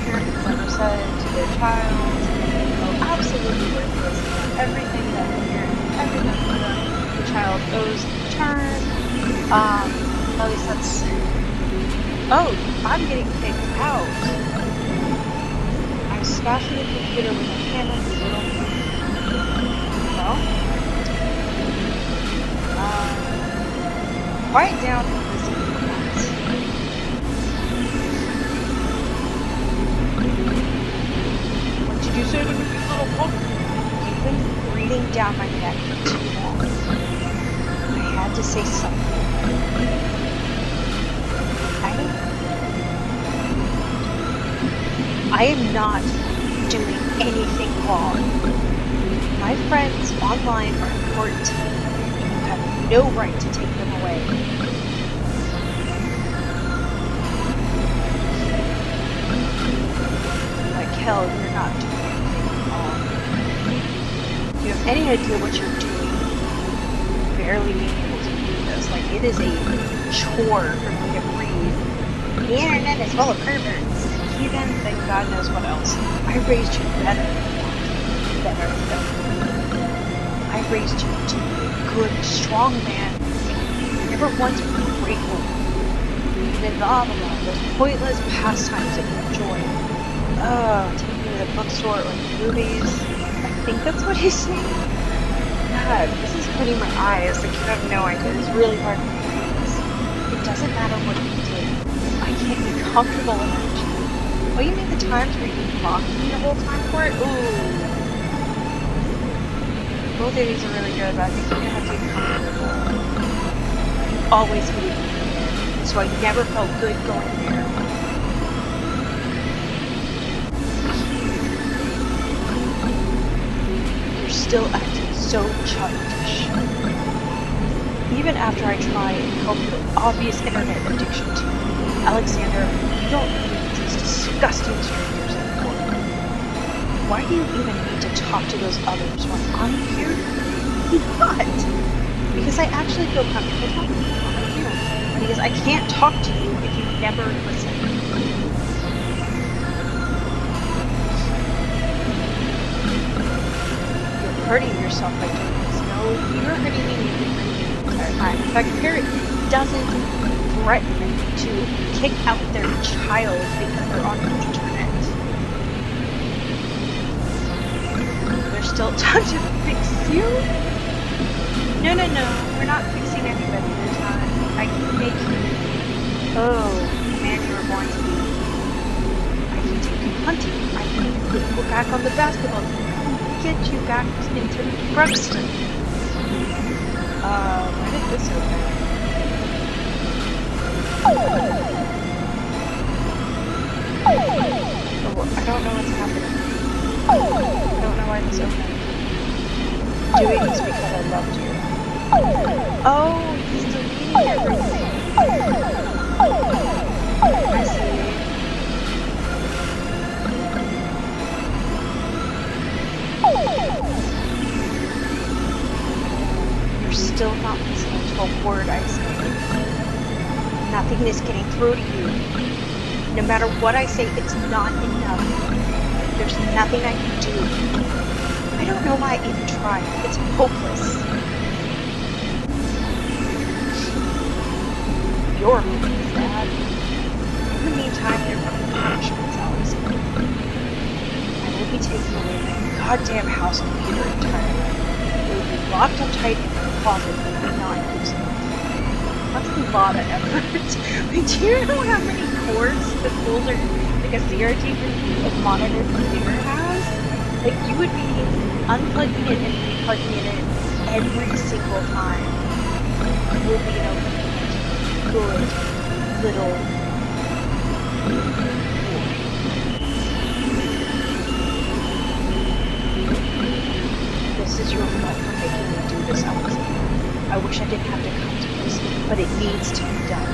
parent has ever said to their child, absolutely worthless. Everything that the parent ever done for them, the child owes in return. At least that's. Oh, I'm getting kicked out. I'm smashing the computer with a hammer, you little. Well. Quiet down and listen to that. What did you say to me, you little punk? You've been breathing down my neck for too long. I had to say something. I am not doing anything wrong. My friends online are important to me, and you have no right to take them away. Like hell, you're not doing anything wrong. any idea what you're doing, barely being able to do this. Like, it is a chore for me to breathe. The internet is full of perverts and heathens and God knows what else. I raised you better. I raised you to be a good, strong man. You never once been grateful. You've been blah blah blah, those pointless pastimes that you enjoy. Taking me to the bookstore or the movies. I think that's what he's saying. God, this is hurting my eyes. Like, you have no idea. It's really hard for me to read this. It doesn't matter what you did. I can't be comfortable around you. Oh, you mean the times where you mocked me the whole time for it? Ooh. Both of these are really good, but I think you're gonna have to be comfortable. You always hated me there, so I never felt good going there. You're still acting so childish. Even after I try and help your obvious internet addiction to you, Alexander, you don't need these disgusting strangers anymore. Why do you even need to talk to those others when I'm here? Not! Because I actually feel comfortable talking to you on you. Because I can't talk to you if you never listen. You're hurting yourself by doing this. No, you're hurting me. In fact, a parent doesn't threaten to kick out their child because they're on the internet. There's still time to fix you? No, we're not fixing anybody. There's not. I can make you, the man you were born to be. I can take you hunting. I can put you back on the basketball team. I can get you back into Bruxton. Why did this open? Oh, I don't know what's happening. I don't know why this opened. I'm doing this because I loved you. Oh, he's deleting everything. I see. You're still not listening to a word I say. Nothing is getting through to you. No matter what I say, it's not enough. There's nothing I can do. I don't know why I even tried. It's hopeless. You're hopeless, Dad. In the meantime, there will be punishments, Alexander. I will be taking away my goddamn house computer entirely. It will be locked up tight in my closet and I'm not using it. That's a lot of effort. Like, do you know how many cords the folder, like a CRT monitor computer has? Like, you would be unplugging it and replugging it in every single time. You will be an obedient, good little boy. This is your fault for making me do this, Alexander. I wish I didn't have to come to this, but it needs to be done.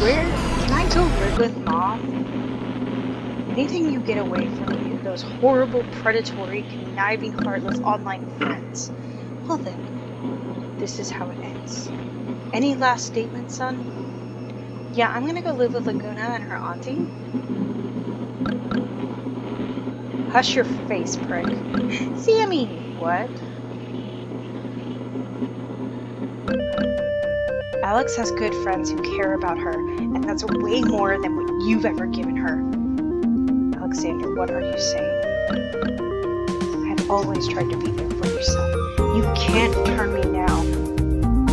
Where can I go live with Mom? Anything you get away from me, those horrible, predatory, conniving, heartless online friends. Well then, this is how it ends. Any last statements, son? Yeah, I'm gonna go live with Laguna and her auntie. Hush your face, prick. Sammy! What? Alex has good friends who care about her, and that's way more than what you've ever given her. Alexander, what are you saying? I've always tried to be there for your son. You can't turn me now.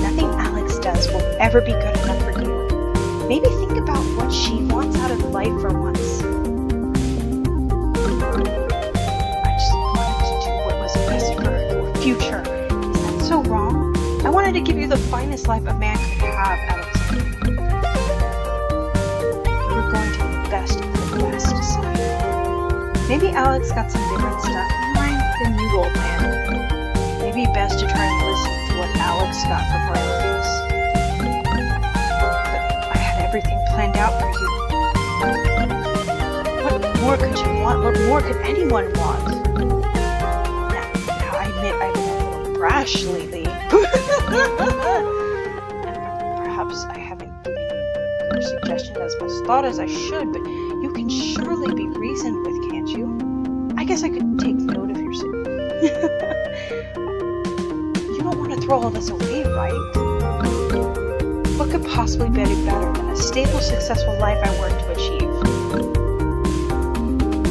Nothing Alex does will ever be good enough for you. Maybe think about what she wants out of life for once. I just wanted to do what was best for your future. Is that so wrong? I wanted to give you the finest life a man could have, Alexander. You're going to invest in the best side. Maybe Alex got some different stuff in mind than you, old man. Maybe best to try and listen to what Alex got for priorities. But I had everything planned out for you. What more could you want? What more could anyone want? Now I admit I've been a little especially Lee. And perhaps I haven't given your suggestion as much thought as I should, but you can surely be reasoned with, can't you? I guess I could take note of your You don't want to throw all this away, right? What could possibly be better than a stable, successful life I worked to achieve?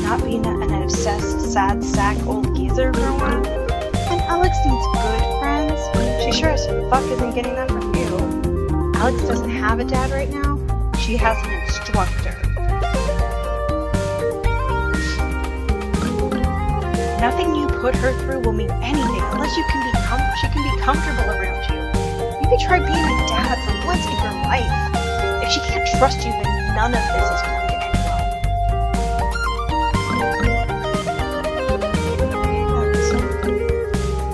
Not being an obsessed, sad sack old geezer growing up? And Alex needs good friends. She sure as fuck isn't getting them from you. Alex doesn't have a dad right now. She has an instructor. Nothing you put her through will mean anything unless she can be comfortable around you. Maybe try being a dad for once in your life. If she can't trust you, then none of this is going to end well.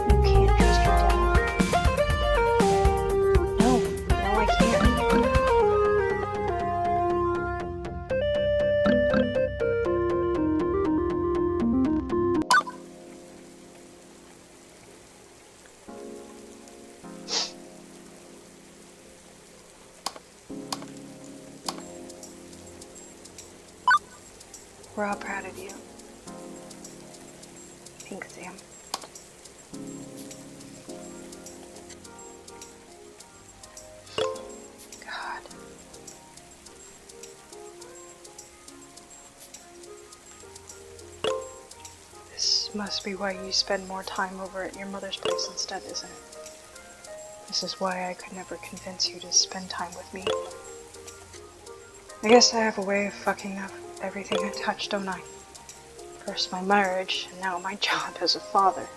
You can't trust your dad? No, I can't. We're all proud of you. Thanks, Sam. God. This must be why you spend more time over at your mother's place instead, isn't it? This is why I could never convince you to spend time with me. I guess I have a way of fucking up everything I touch, don't I? First my marriage, and now my job as a father.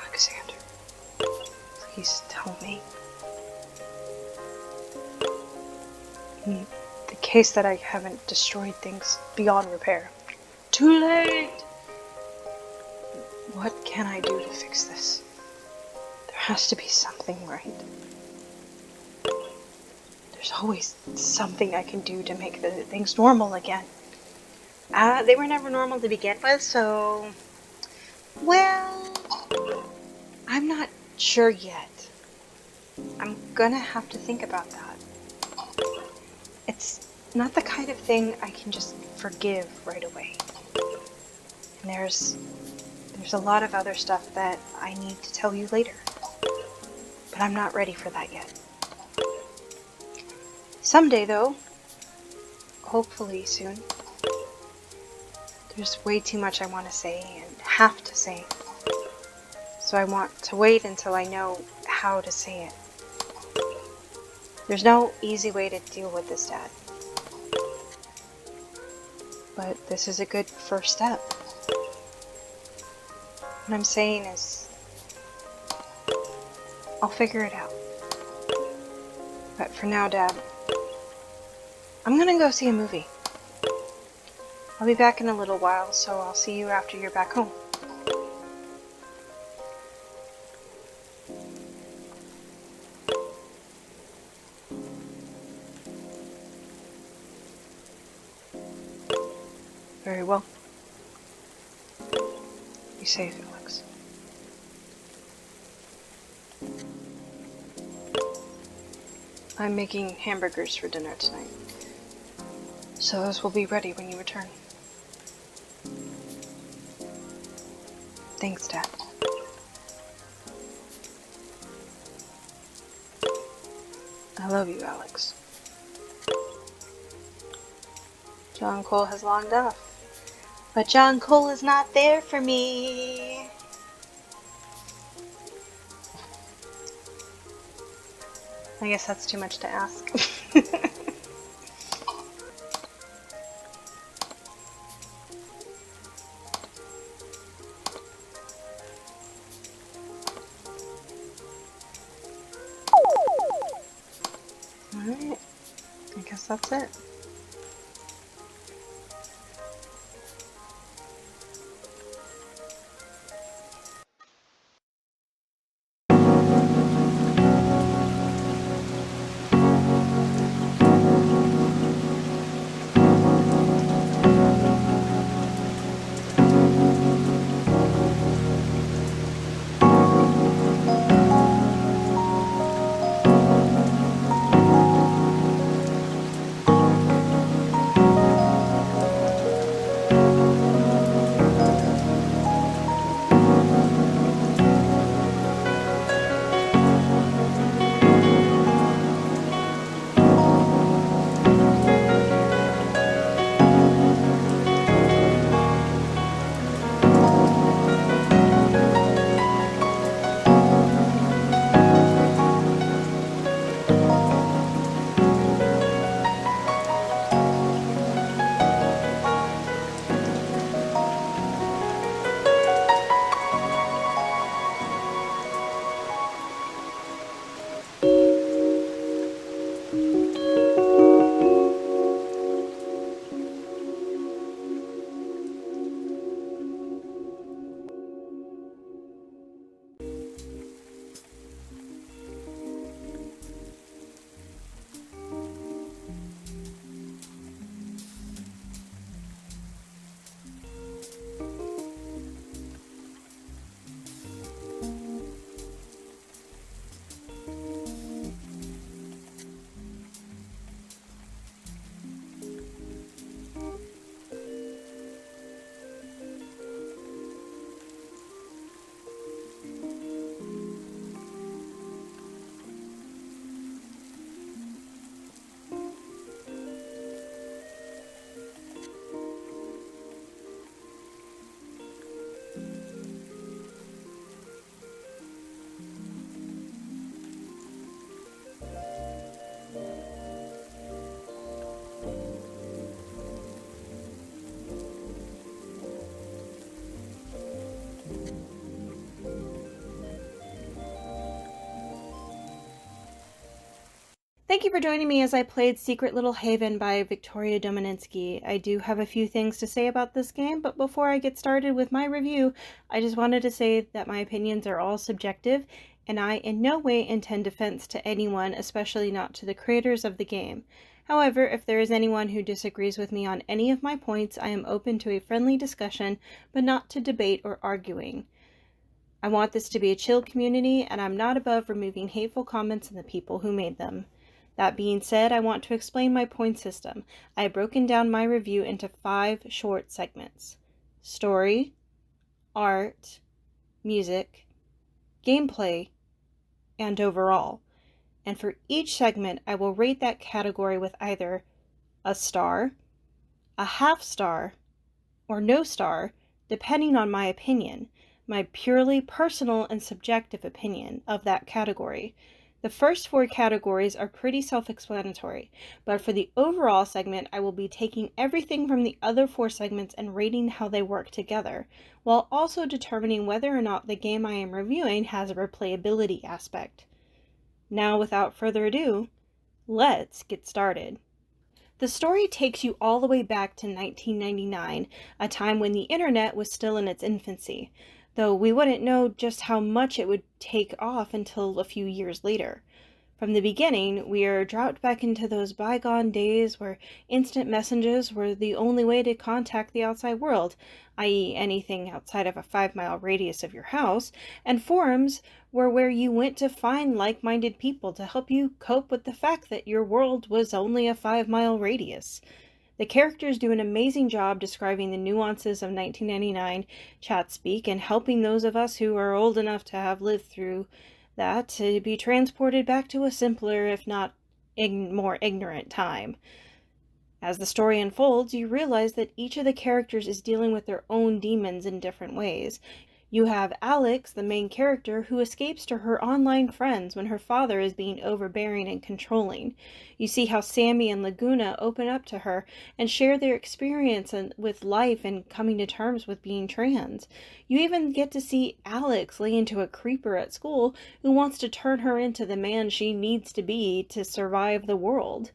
Alexander, please tell me. In the case that I haven't destroyed things beyond repair. Too late! What can I do to fix this? There has to be something right. There's always something I can do to make things normal again. They were never normal to begin with, so... Well... I'm not sure yet. I'm gonna have to think about that. It's not the kind of thing I can just forgive right away. And there's a lot of other stuff that I need to tell you later. But I'm not ready for that yet. Someday, though, hopefully soon, there's way too much I want to say and have to say. So I want to wait until I know how to say it. There's no easy way to deal with this, Dad. But this is a good first step. What I'm saying is, I'll figure it out. But for now, Dad, I'm gonna go see a movie. I'll be back in a little while, so I'll see you after you're back home. Very well. Be safe, Alex. I'm making hamburgers for dinner tonight, so those will be ready when you return. Thanks, Dad. I love you, Alex. John Cole has logged off, but John Cole is not there for me. I guess that's too much to ask. Alright, I guess that's it. Thank you for joining me as I played Secret Little Haven by Victoria Domaninsky. I do have a few things to say about this game, but before I get started with my review, I just wanted to say that my opinions are all subjective, and I in no way intend offense to anyone, especially not to the creators of the game. However, if there is anyone who disagrees with me on any of my points, I am open to a friendly discussion, but not to debate or arguing. I want this to be a chill community, and I'm not above removing hateful comments and the people who made them. That being said, I want to explain my point system. I have broken down my review into 5 short segments: story, art, music, gameplay, and overall. And for each segment, I will rate that category with either a star, a half star, or no star, depending on my opinion, my purely personal and subjective opinion of that category. The first 4 categories are pretty self-explanatory, but for the overall segment, I will be taking everything from the other 4 segments and rating how they work together, while also determining whether or not the game I am reviewing has a replayability aspect. Now, without further ado, let's get started. The story takes you all the way back to 1999, a time when the internet was still in its infancy, though we wouldn't know just how much it would take off until a few years later. From the beginning, we are dropped back into those bygone days where instant messages were the only way to contact the outside world, i.e. anything outside of a 5-mile radius of your house, and forums were where you went to find like-minded people to help you cope with the fact that your world was only a 5-mile radius. The characters do an amazing job describing the nuances of 1999 chat speak and helping those of us who are old enough to have lived through that to be transported back to a simpler, if not more ignorant time. As the story unfolds, you realize that each of the characters is dealing with their own demons in different ways. You have Alex, the main character, who escapes to her online friends when her father is being overbearing and controlling. You see how Sammy and Laguna open up to her and share their experience with life and coming to terms with being trans. You even get to see Alex lay into a creeper at school who wants to turn her into the man she needs to be to survive the world.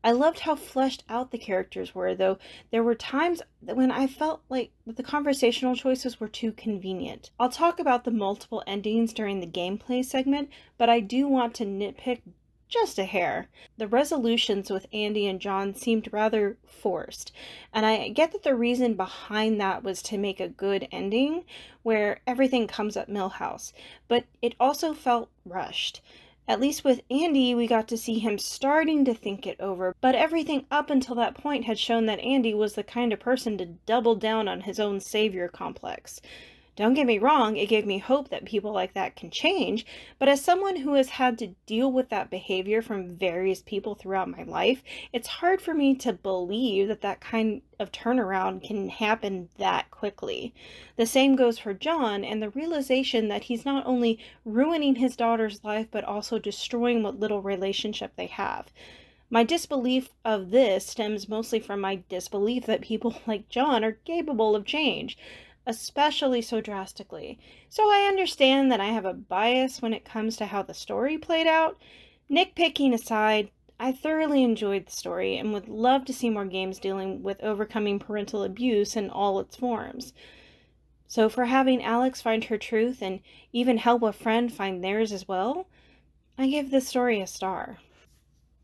I loved how fleshed out the characters were, though there were times when I felt like the conversational choices were too convenient. I'll talk about the multiple endings during the gameplay segment, but I do want to nitpick just a hair. The resolutions with Andy and John seemed rather forced, and I get that the reason behind that was to make a good ending where everything comes up Milhouse, but it also felt rushed. At least with Andy, we got to see him starting to think it over, but everything up until that point had shown that Andy was the kind of person to double down on his own savior complex. Don't get me wrong, it gave me hope that people like that can change, but as someone who has had to deal with that behavior from various people throughout my life, it's hard for me to believe that that kind of turnaround can happen that quickly. The same goes for John and the realization that he's not only ruining his daughter's life, but also destroying what little relationship they have. My disbelief of this stems mostly from my disbelief that people like John are capable of change, especially so drastically. So I understand that I have a bias when it comes to how the story played out. Nitpicking aside, I thoroughly enjoyed the story and would love to see more games dealing with overcoming parental abuse in all its forms. So for having Alex find her truth and even help a friend find theirs as well, I give this story a star.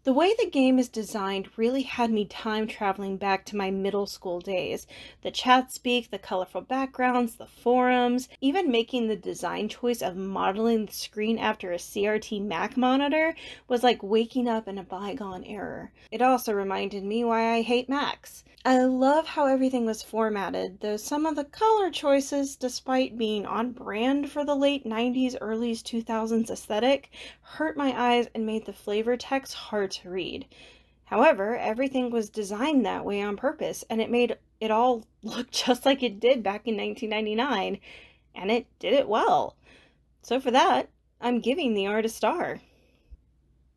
The way the game is designed really had me time traveling back to my middle school days. The chat speak, the colorful backgrounds, the forums, even making the design choice of modeling the screen after a CRT Mac monitor was like waking up in a bygone era. It also reminded me why I hate Macs. I love how everything was formatted, though some of the color choices, despite being on brand for the late 90s, early 2000s aesthetic, hurt my eyes and made the flavor text hard to read. However, everything was designed that way on purpose, and it made it all look just like it did back in 1999, and it did it well. So for that, I'm giving the art a star.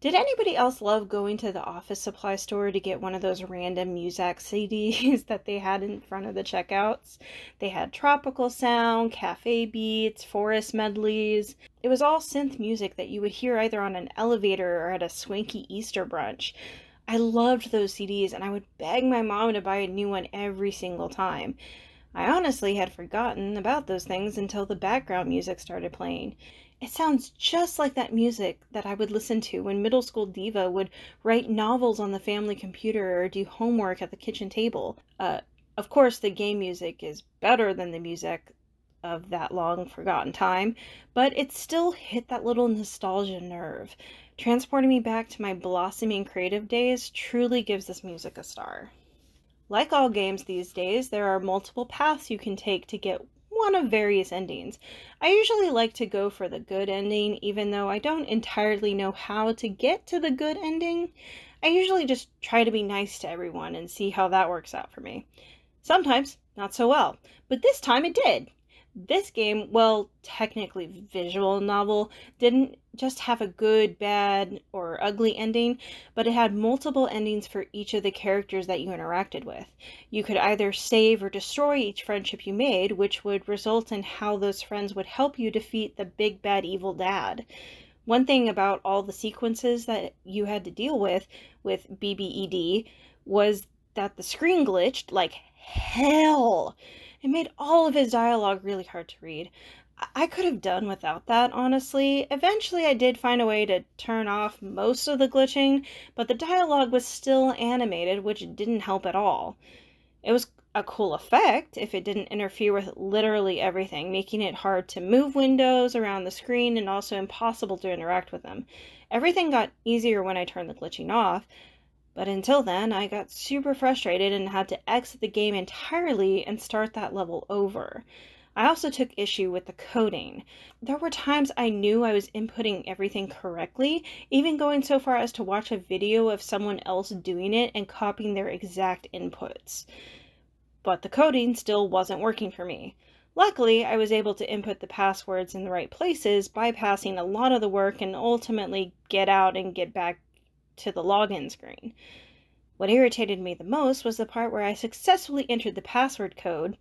Did anybody else love going to the office supply store to get one of those random Muzak CDs that they had in front of the checkouts? They had tropical sound, cafe beats, forest medleys. It was all synth music that you would hear either on an elevator or at a swanky Easter brunch. I loved those CDs, and I would beg my mom to buy a new one every single time. I honestly had forgotten about those things until the background music started playing. It sounds just like that music that I would listen to when middle school diva would write novels on the family computer or do homework at the kitchen table. Of course, the game music is better than the music of that long forgotten time, but it still hit that little nostalgia nerve. Transporting me back to my blossoming creative days truly gives this music a star. Like all games these days, there are multiple paths you can take to get one of various endings. I usually like to go for the good ending, even though I don't entirely know how to get to the good ending. I usually just try to be nice to everyone and see how that works out for me. Sometimes, not so well, but this time it did. This game, well, technically visual novel, didn't just have a good, bad, or ugly ending, but it had multiple endings for each of the characters that you interacted with. You could either save or destroy each friendship you made, which would result in how those friends would help you defeat the big bad evil dad. One thing about all the sequences that you had to deal with BBED was that the screen glitched like hell. It made all of his dialogue really hard to read. I could have done without that, honestly. Eventually, I did find a way to turn off most of the glitching, but the dialogue was still animated, which didn't help at all. It was a cool effect if it didn't interfere with literally everything, making it hard to move windows around the screen and also impossible to interact with them. Everything got easier when I turned the glitching off, but until then, I got super frustrated and had to exit the game entirely and start that level over. I also took issue with the coding. There were times I knew I was inputting everything correctly, even going so far as to watch a video of someone else doing it and copying their exact inputs. But the coding still wasn't working for me. Luckily, I was able to input the passwords in the right places, bypassing a lot of the work and ultimately get out and get back to the login screen. What irritated me the most was the part where I successfully entered the password code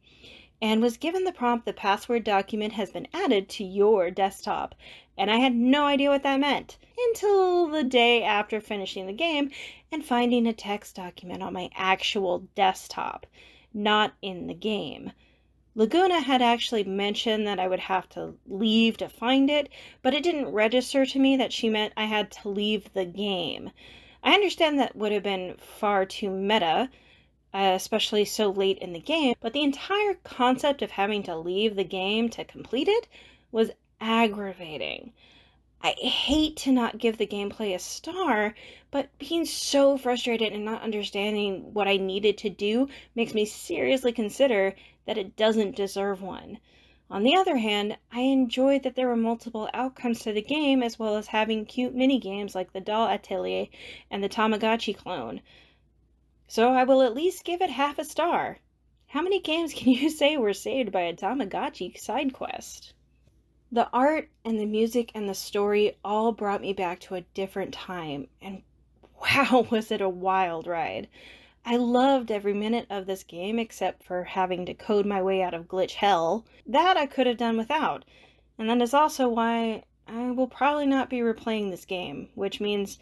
and was given the prompt, "The password document has been added to your desktop," and I had no idea what that meant until the day after finishing the game and finding a text document on my actual desktop, not in the game. Laguna had actually mentioned that I would have to leave to find it, but it didn't register to me that she meant I had to leave the game. I understand that would have been far too meta, especially so late in the game, but the entire concept of having to leave the game to complete it was aggravating. I hate to not give the gameplay a star, but being so frustrated and not understanding what I needed to do makes me seriously consider that it doesn't deserve one. On the other hand, I enjoyed that there were multiple outcomes to the game, as well as having cute mini-games like the Doll Atelier and the Tamagotchi clone. So I will at least give it half a star. How many games can you say were saved by a Tamagotchi side quest? The art and the music and the story all brought me back to a different time, and wow, was it a wild ride. I loved every minute of this game except for having to code my way out of glitch hell. That I could have done without, and that is also why I will probably not be replaying this game, which means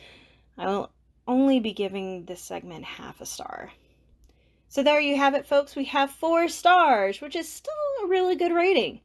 I will only be giving this segment half a star. So there you have it, folks. We have 4 stars, which is still a really good rating.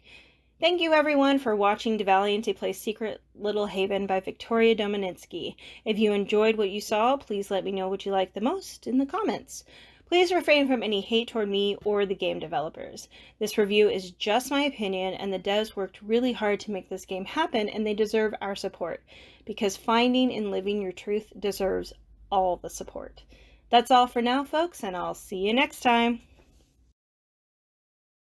Thank you everyone for watching deValiante play Secret Little Haven by Victoria Dominitsky. If you enjoyed what you saw, please let me know what you liked the most in the comments. Please refrain from any hate toward me or the game developers. This review is just my opinion, and the devs worked really hard to make this game happen, and they deserve our support, because finding and living your truth deserves all the support. That's all for now, folks, and I'll see you next time.